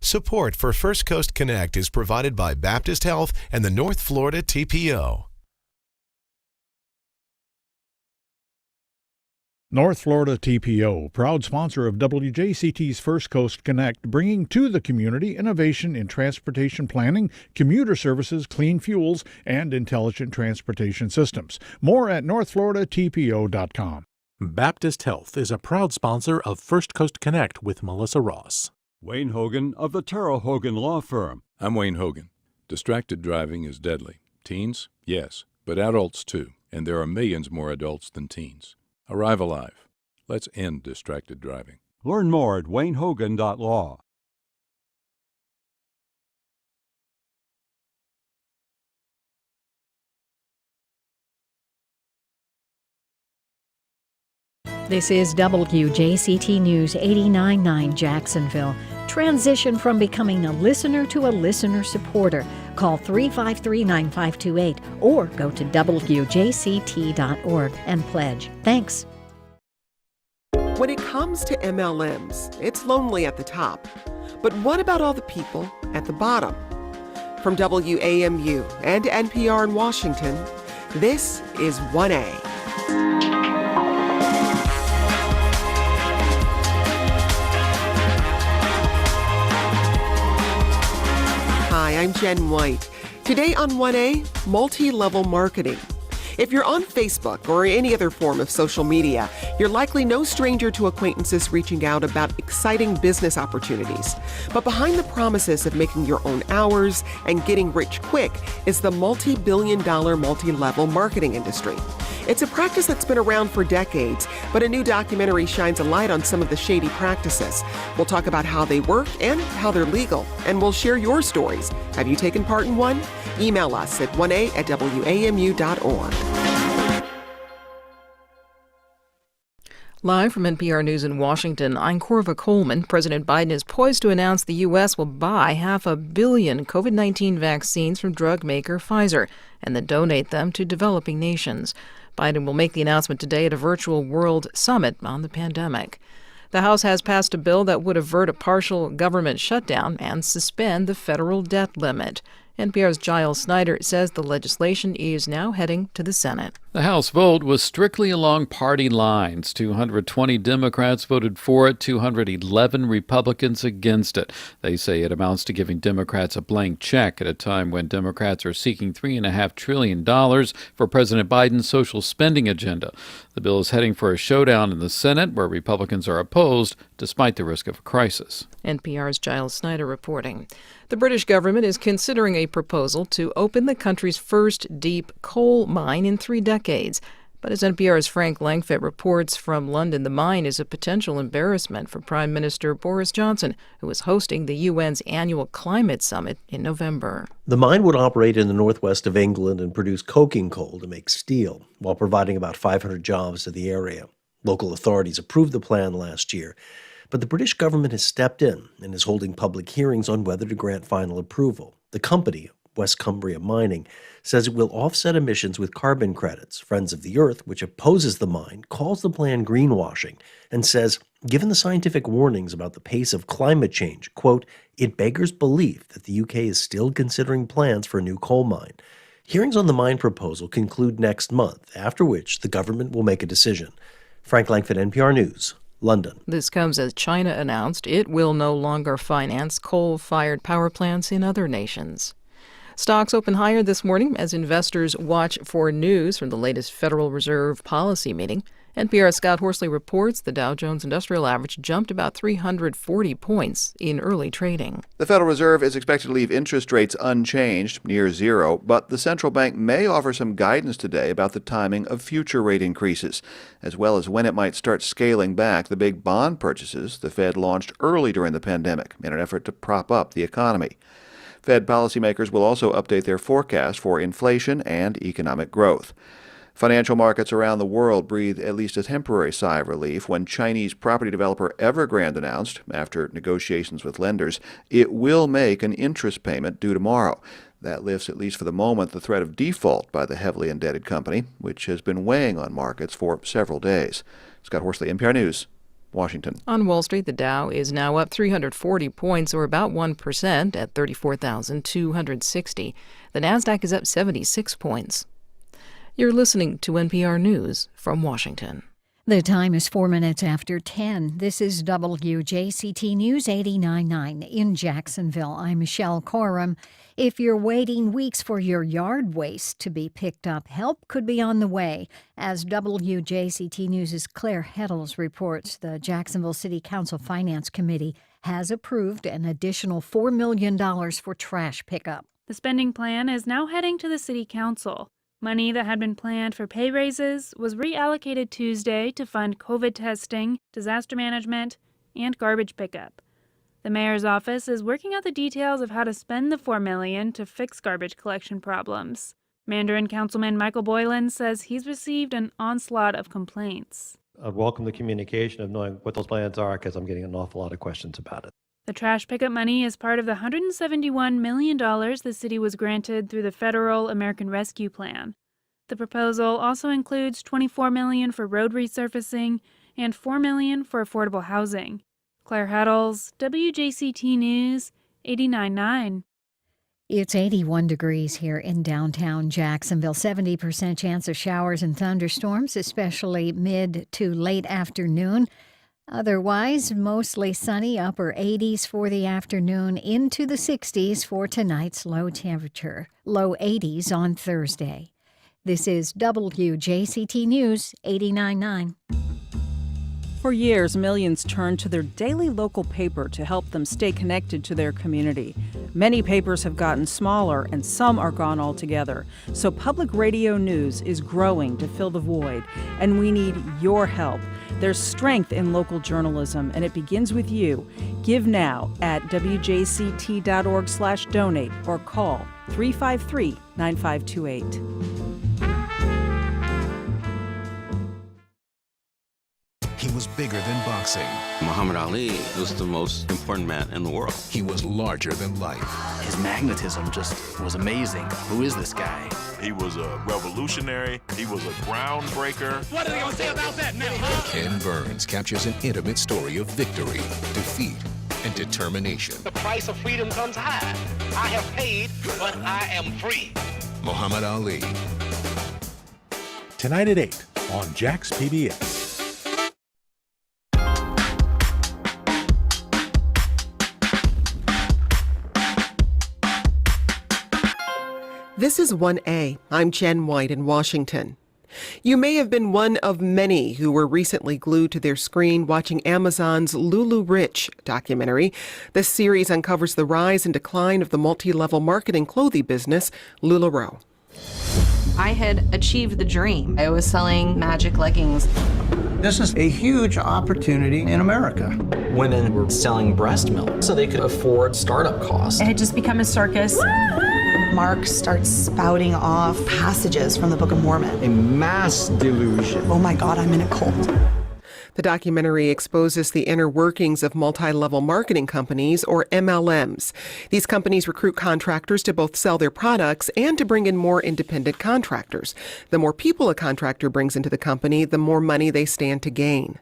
Support for First Coast Connect is provided by Baptist Health and the North Florida TPO. North Florida TPO, proud sponsor of WJCT's First Coast Connect, bringing to the community innovation in transportation planning, commuter services, clean fuels, and intelligent transportation systems. More at northfloridatpo.com. Baptist Health is a proud sponsor of First Coast Connect with Melissa Ross. Wayne Hogan of the Terrell Hogan Law Firm. I'm Wayne Hogan. Distracted driving is deadly. Teens? Yes, but adults too. And there are millions more adults than teens. Arrive alive. Let's end distracted driving. Learn more at waynehogan.law. This is WJCT News 89.9 Jacksonville. Transition from becoming a listener to a listener supporter. Call 353-9528 or go to WJCT.org and pledge. Thanks. When it comes to MLMs, it's lonely at the top. But what about all the people at the bottom? From WAMU and NPR in Washington, this is 1A. Hi, I'm Jen White. Today on 1A, multi-level marketing. If you're on Facebook or any other form of social media, you're likely no stranger to acquaintances reaching out about exciting business opportunities. But behind the promises of making your own hours and getting rich quick is the multi-billion-dollar multi-level marketing industry. It's a practice that's been around for decades, but a new documentary shines a light on some of the shady practices. We'll talk about how they work and how they're legal, and we'll share your stories. Have you taken part in one? Email us at 1a@wamu.org. Live from NPR News in Washington, I'm Corva Coleman. President Biden is poised to announce the U.S. will buy 500 million COVID-19 vaccines from drug maker Pfizer and then donate them to developing nations. Biden will make the announcement today at a virtual World Summit on the pandemic. The House has passed a bill that would avert a partial government shutdown and suspend the federal debt limit. NPR's Giles Snyder says the legislation is now heading to the Senate. The House vote was strictly along party lines. 220 Democrats voted for it, 211 Republicans against it. They say it amounts to giving Democrats a blank check at a time when Democrats are seeking $3.5 trillion for President Biden's social spending agenda. The bill is heading for a showdown in the Senate, where Republicans are opposed, despite the risk of a crisis. NPR's Giles Snyder reporting. The British government is considering a proposal to open the country's first deep coal mine in 3 decades. But as NPR's Frank Langfitt reports from London, the mine is a potential embarrassment for Prime Minister Boris Johnson, who is hosting the UN's annual climate summit in November. The mine would operate in the northwest of England and produce coking coal to make steel, while providing about 500 jobs to the area. Local authorities approved the plan last year, but the British government has stepped in and is holding public hearings on whether to grant final approval. The company, West Cumbria Mining, says it will offset emissions with carbon credits. Friends of the Earth, which opposes the mine, calls the plan greenwashing and says, given the scientific warnings about the pace of climate change, quote, it beggars belief that the UK is still considering plans for a new coal mine. Hearings on the mine proposal conclude next month, after which the government will make a decision. Frank Langfitt, NPR News, London. This comes as China announced it will no longer finance coal-fired power plants in other nations. Stocks open higher this morning as investors watch for news from the latest Federal Reserve policy meeting. NPR's Scott Horsley reports the Dow Jones Industrial Average jumped about 340 points in early trading. The Federal Reserve is expected to leave interest rates unchanged, near zero, but the central bank may offer some guidance today about the timing of future rate increases, as well as when it might start scaling back the big bond purchases the Fed launched early during the pandemic in an effort to prop up the economy. Fed policymakers will also update their forecast for inflation and economic growth. Financial markets around the world breathed at least a temporary sigh of relief when Chinese property developer Evergrande announced, after negotiations with lenders, it will make an interest payment due tomorrow. That lifts, at least for the moment, the threat of default by the heavily indebted company, which has been weighing on markets for several days. Scott Horsley, NPR News, Washington. On Wall Street, the Dow is now up 340 points, or about 1%, at 34,260. The Nasdaq is up 76 points. You're listening to NPR News from Washington. The time is 4 minutes after 10. This is WJCT News 89.9 in Jacksonville. I'm Michelle Coram. If you're waiting weeks for your yard waste to be picked up, help could be on the way. As WJCT News' Claire Heddles reports, the Jacksonville City Council Finance Committee has approved an additional $4 million for trash pickup. The spending plan is now heading to the City Council. Money that had been planned for pay raises was reallocated Tuesday to fund COVID testing, disaster management, and garbage pickup. The mayor's office is working out the details of how to spend the $4 million to fix garbage collection problems. Mandarin Councilman Michael Boylan says he's received an onslaught of complaints. I welcome the communication of knowing what those plans are because I'm getting an awful lot of questions about it. The trash pickup money is part of the $171 million the city was granted through the Federal American Rescue Plan. The proposal also includes $24 million for road resurfacing and $4 million for affordable housing. Claire Heddles, WJCT News, 89.9. It's 81 degrees here in downtown Jacksonville. 70% chance of showers and thunderstorms, especially mid to late afternoon. Otherwise, mostly sunny, upper 80s for the afternoon, into the 60s for tonight's low temperature, low 80s on Thursday. This is WJCT News 89.9. For years, millions turned to their daily local paper to help them stay connected to their community. Many papers have gotten smaller and some are gone altogether. So public radio news is growing to fill the void, and we need your help. There's strength in local journalism, and it begins with you. Give now at wjct.org/donate or call 353-9528. He was bigger than boxing. Muhammad Ali was the most important man in the world. He was larger than life. His magnetism just was amazing. Who is this guy? He was a revolutionary. He was a groundbreaker. What are they going to say about that now, huh? Ken Burns captures an intimate story of victory, defeat, and determination. The price of freedom comes high. I have paid, but I am free. Muhammad Ali. Tonight at 8 on Jax PBS. This is 1A. I'm Jen White in Washington. You may have been one of many who were recently glued to their screen watching Amazon's LuLaRich documentary. This series uncovers the rise and decline of the multi-level marketing clothing business, LuLaRoe. I had achieved the dream. I was selling magic leggings. This is a huge opportunity in America. Women were selling breast milk so they could afford startup costs. It had just become a circus. Mark starts spouting off passages from the Book of Mormon. A mass delusion. Oh my God, I'm in a cult. The documentary exposes the inner workings of multi-level marketing companies, or MLMs. These companies recruit contractors to both sell their products and to bring in more independent contractors. The more people a contractor brings into the company, the more money they stand to gain.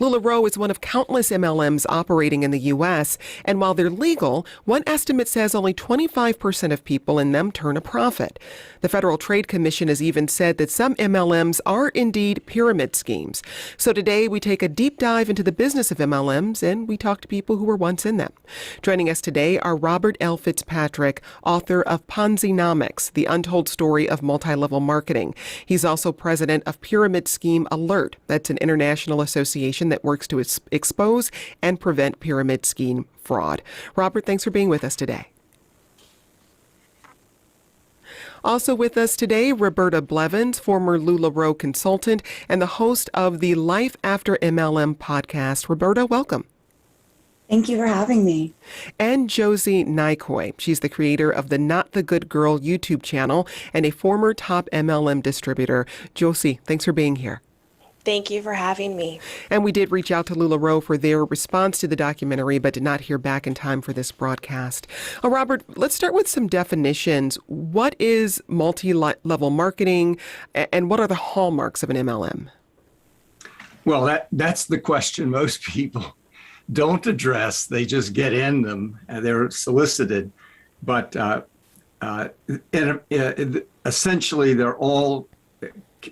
LuLaRoe is one of countless MLMs operating in the U.S., and while they're legal, one estimate says only 25% of people in them turn a profit. The Federal Trade Commission has even said that some MLMs are indeed pyramid schemes. So today we take a deep dive into the business of MLMs, and we talk to people who were once in them. Joining us today are Robert L. Fitzpatrick, author of Ponzi-nomics, The Untold Story of Multi-Level Marketing. He's also president of Pyramid Scheme Alert. That's an international association that works to expose and prevent pyramid scheme fraud. Robert, thanks for being with us today. Also with us today, Roberta Blevins, former LuLaRoe consultant and the host of the Life After MLM podcast. Roberta, welcome. Thank you for having me. And Josie Nykoy. She's the creator of the Not the Good Girl YouTube channel and a former top MLM distributor. Josie, thanks for being here. Thank you for having me. And we did reach out to LuLaRoe for their response to the documentary, but did not hear back in time for this broadcast. Robert, let's start with some definitions. What is multi-level marketing, and what are the hallmarks of an MLM? Well, that's the question most people don't address. They just get in them, and they're solicited. But essentially, they're all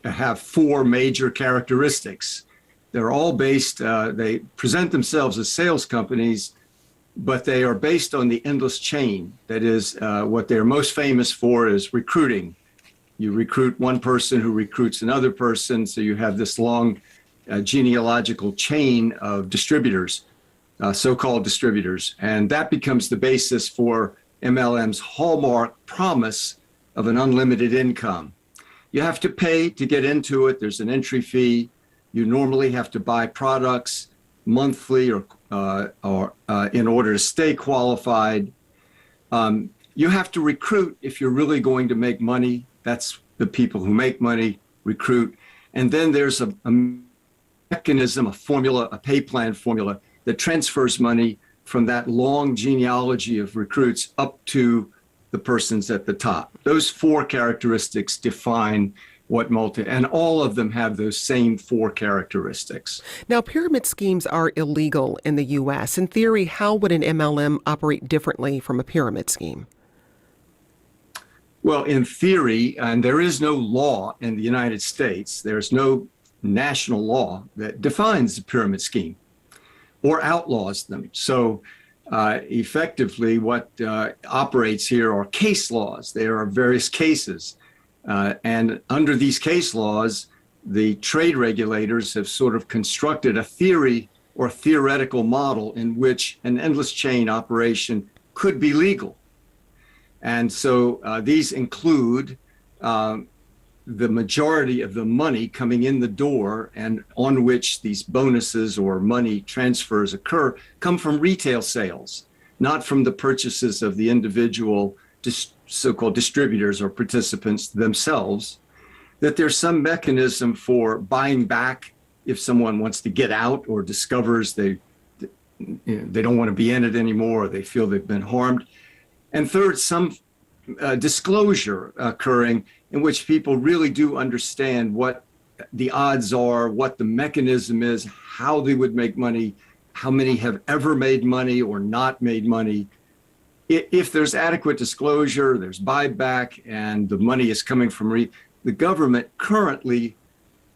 have four major characteristics. They're all based, they present themselves as sales companies, but they are based on the endless chain. That is, what they're most famous for is recruiting. You recruit one person who recruits another person, so you have this long genealogical chain of distributors, so-called distributors. And that becomes the basis for MLM's hallmark promise of an unlimited income. You have to pay to get into it. There's an entry fee. You normally have to buy products monthly or in order to stay qualified. You have to recruit if you're really going to make money. That's the people who make money recruit. And then there's a mechanism, a formula, a pay plan formula that transfers money from that long genealogy of recruits up to the persons at the top. Those four characteristics define what and all of them have those same four characteristics. Now, pyramid schemes are illegal in the U.S. In theory, how would an MLM operate differently from a pyramid scheme? Well, in theory, and there is no law in the United States, there's no national law that defines the pyramid scheme or outlaws them. So effectively, what operates here are case laws. There are various cases. And under these case laws, the trade regulators have sort of constructed a theory or theoretical model in which an endless chain operation could be legal. And so these include the majority of the money coming in the door and on which these bonuses or money transfers occur come from retail sales, not from the purchases of the individual so-called distributors or participants themselves, that there's some mechanism for buying back if someone wants to get out or discovers they don't want to be in it anymore, or they feel they've been harmed. And third, some disclosure occurring in which people really do understand what the odds are, what the mechanism is, how they would make money, how many have ever made money or not made money. If there's adequate disclosure, there's buyback, and the money is coming from the government currently,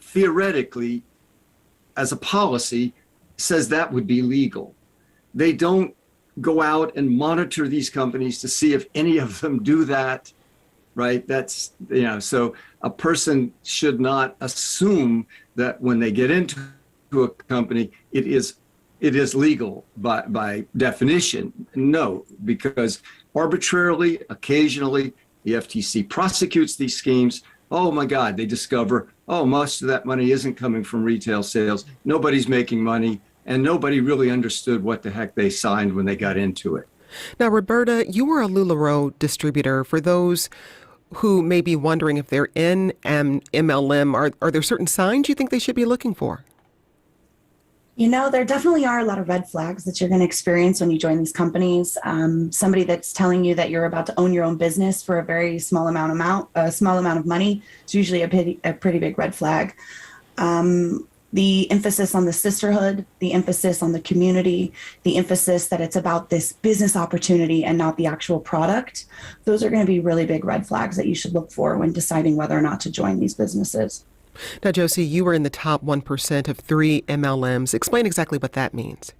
theoretically, as a policy, says that would be legal. They don't go out and monitor these companies to see if any of them do that, right? That's, so a person should not assume that when they get into a company, it is legal by definition. No, because arbitrarily, occasionally, the FTC prosecutes these schemes. Oh my God, they discover, most of that money isn't coming from retail sales. Nobody's making money, and nobody really understood what the heck they signed when they got into it. Now, Roberta, you were a LuLaRoe distributor. For those who may be wondering if they're in MLM, are there certain signs you think they should be looking for? There definitely are a lot of red flags that you're going to experience when you join these companies. Somebody that's telling you that you're about to own your own business for a very small amount of money is usually a pretty big red flag. The emphasis on the sisterhood, the emphasis on the community, the emphasis that it's about this business opportunity and not the actual product. Those are going to be really big red flags that you should look for when deciding whether or not to join these businesses. Now, Josie, you were in the top 1% of 3 MLMs. Explain exactly what that means.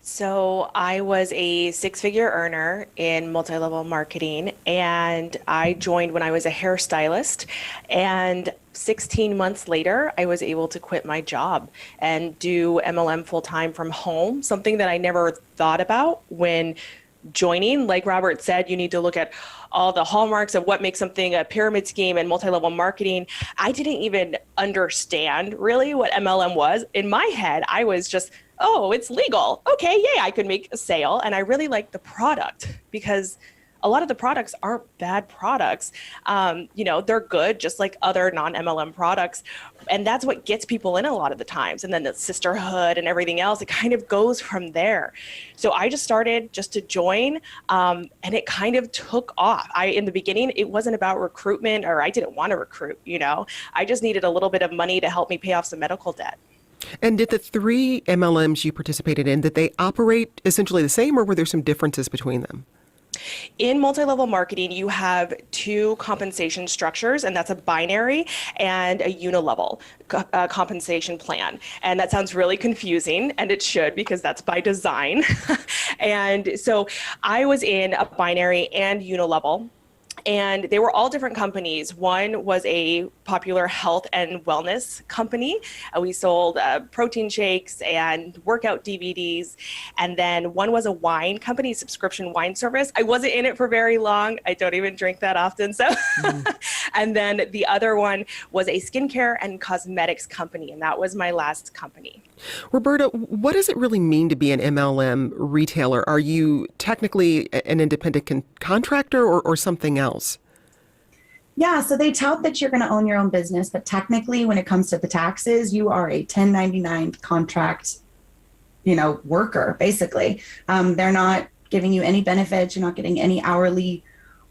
So I was a 6-figure earner in multi-level marketing, and I joined when I was a hairstylist. And 16 months later, I was able to quit my job and do MLM full-time from home, something that I never thought about when joining. Like Robert said, you need to look at all the hallmarks of what makes something a pyramid scheme and multi-level marketing. I didn't even understand really what MLM was. In my head, I was just, it's legal. Okay, yay, I could make a sale. And I really liked the product because a lot of the products aren't bad products. They're good, just like other non-MLM products. And that's what gets people in a lot of the times. And then the sisterhood and everything else, it kind of goes from there. So I just started just to join, and it kind of took off. In the beginning, it wasn't about recruitment, or I didn't want to recruit, I just needed a little bit of money to help me pay off some medical debt. And did the 3 MLMs you participated in, did they operate essentially the same, or were there some differences between them? In multi-level marketing, you have 2 compensation structures, and that's a binary and a unilevel compensation plan. And that sounds really confusing, and it should, because that's by design. And so I was in a binary and unilevel. And they were all different companies. One was a popular health and wellness company. We sold protein shakes and workout DVDs. And then one was a wine company, subscription wine service. I wasn't in it for very long. I don't even drink that often. So, And then the other one was a skincare and cosmetics company. And that was my last company. Roberta, what does it really mean to be an MLM retailer? Are you technically an independent contractor or something else? Yeah, so they tout that you're going to own your own business, but technically when it comes to the taxes, you are a 1099 contract, worker, basically. They're not giving you any benefits. You're not getting any hourly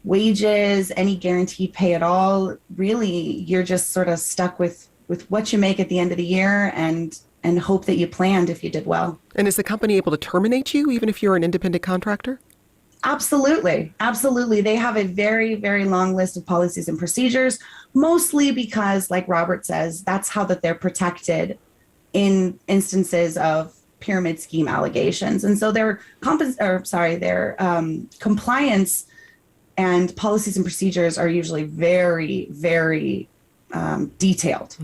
wages, any guaranteed pay at all. Really, you're just sort of stuck with what you make at the end of the year and hope that you planned if you did well. And is the company able to terminate you even if you're an independent contractor? Absolutely. Absolutely. They have a very, very long list of policies and procedures, mostly because, like Robert says, that's how that they're protected in instances of pyramid scheme allegations. And so their compliance and policies and procedures are usually very, very detailed.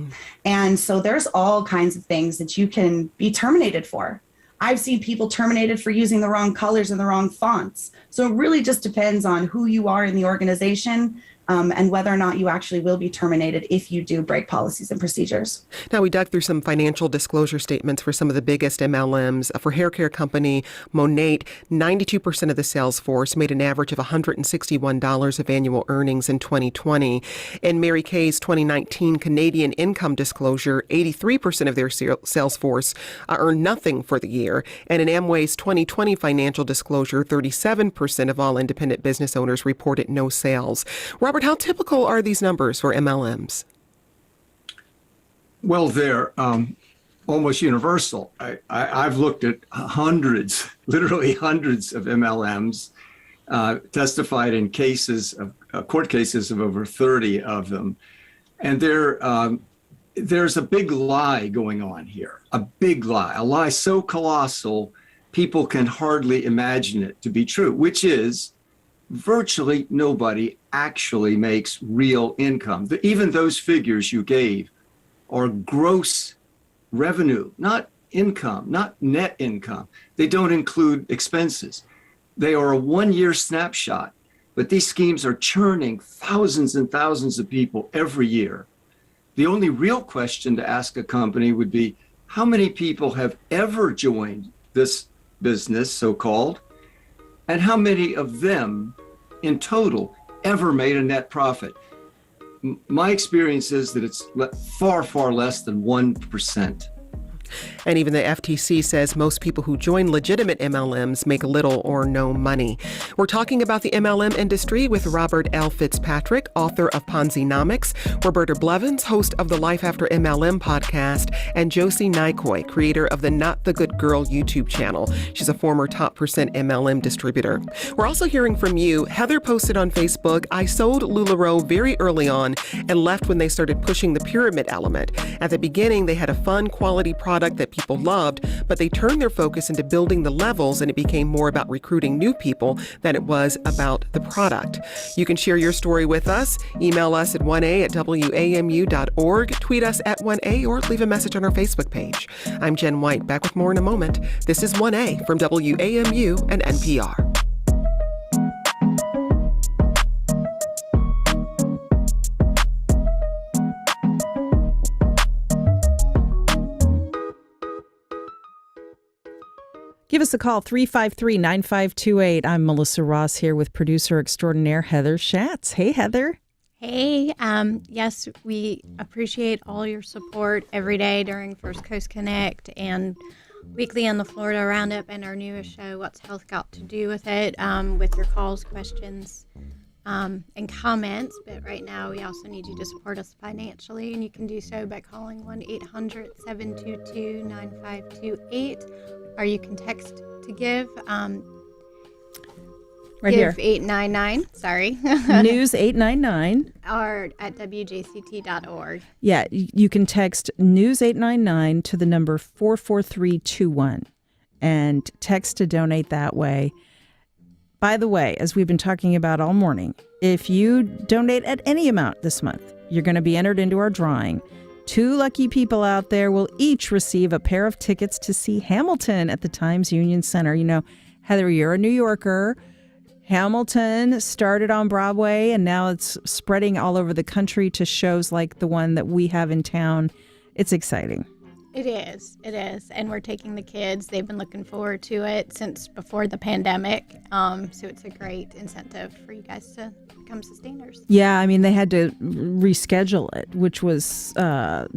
And so there's all kinds of things that you can be terminated for. I've seen people terminated for using the wrong colors and the wrong fonts. So it really just depends on who you are in the organization and whether or not you actually will be terminated if you do break policies and procedures. Now, we dug through some financial disclosure statements for some of the biggest MLMs. For hair care company Monat, 92% of the sales force made an average of $161 of annual earnings in 2020. In Mary Kay's 2019 Canadian income disclosure, 83% of their sales force earned nothing for the year. And in Amway's 2020 financial disclosure, 37% of all independent business owners reported no sales. Robert, how typical are these numbers for MLMs? Well, they're almost universal. I've looked at hundreds, literally hundreds of MLMs, testified in cases of court cases of over 30 of them. And there's a big lie going on here, a big lie, a lie so colossal, people can hardly imagine it to be true, which is virtually nobody actually makes real income. Even those figures you gave are gross revenue, not income, not net income. They don't include expenses. They are a one-year snapshot, but these schemes are churning thousands and thousands of people every year. The only real question to ask a company would be, how many people have ever joined this business, so-called, and how many of them in total ever made a net profit? My experience is that it's far, far less than 1%. And even the FTC says most people who join legitimate MLMs make little or no money. We're talking about the MLM industry with Robert L. Fitzpatrick, author of Ponzi-nomics, Roberta Blevins, host of the Life After MLM podcast, and Josie Nykoy, creator of the Not the Good Girl YouTube channel. She's a former top percent MLM distributor. We're also hearing from you. Heather posted on Facebook, I sold LuLaRoe very early on and left when they started pushing the pyramid element. At the beginning, they had a fun, quality product that people loved, but they turned their focus into building the levels, and it became more about recruiting new people than it was about the product. You can share your story with us. Email us at 1a@wamu.org, tweet us at 1a, or leave a message on our Facebook page. I'm Jen White, back with more in a moment. This is 1A from WAMU and NPR. Give us a call, 353-9528. I'm Melissa Ross here with producer extraordinaire Heather Schatz. Hey, Heather. Hey, yes, we appreciate all your support every day during First Coast Connect and weekly on the Florida Roundup and our newest show, What's Health Got to Do with It, with your calls, questions, and comments. But right now, we also need you to support us financially, and you can do so by calling 1-800-722-9528. Or you can text to give. Right give here. 899, sorry. News 899. Or at WJCT.org. Yeah, you can text News 899 to the number 44321 and text to donate that way. By the way, as we've been talking about all morning, if you donate at any amount this month, you're going to be entered into our drawing. 2 lucky people out there will each receive a pair of tickets to see Hamilton at the Times Union Center. You know, Heather, you're a New Yorker. Hamilton started on Broadway, and now it's spreading all over the country to shows like the one that we have in town. It's exciting. It is. And we're taking the kids. They've been looking forward to it since before the pandemic. So it's a great incentive for you guys to become sustainers. Yeah, I mean, they had to reschedule it, which was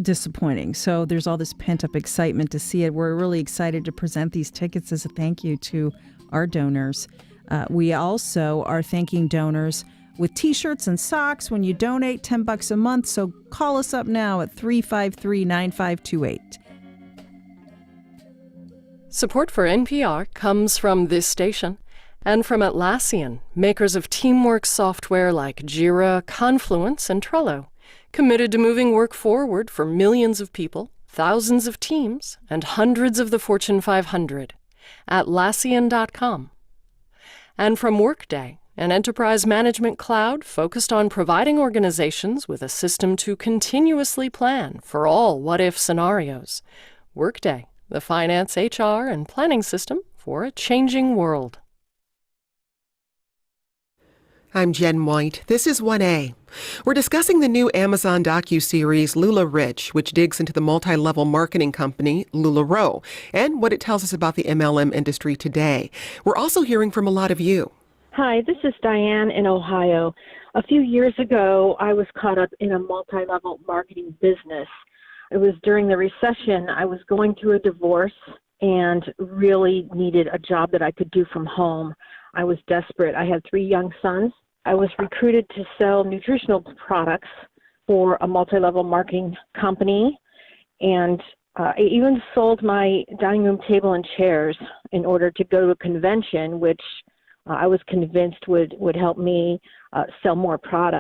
disappointing. So there's all this pent-up excitement to see it. We're really excited to present these tickets as a thank you to our donors. We also are thanking donors with T-shirts and socks when you donate $10 a month. So call us up now at 353-9528. Support for NPR comes from this station and from Atlassian, makers of teamwork software like Jira, Confluence, and Trello, committed to moving work forward for millions of people, thousands of teams, and hundreds of the Fortune 500. Atlassian.com. And from Workday, an enterprise management cloud focused on providing organizations with a system to continuously plan for all what-if scenarios. Workday, the finance, HR, and planning system for a changing world. I'm Jen White. This is 1A. We're discussing the new Amazon docuseries LuLaRich, which digs into the multi-level marketing company LuLaRoe and what it tells us about the MLM industry today. We're also hearing from a lot of you. Hi, this is Diane in Ohio. A few years ago, I was caught up in a multi-level marketing business. It was during the recession. I was going through a divorce and really needed a job that I could do from home. I was desperate. I had 3 young sons. I was recruited to sell nutritional products for a multi-level marketing company, and I even sold my dining room table and chairs in order to go to a convention, which I was convinced would help me sell more products.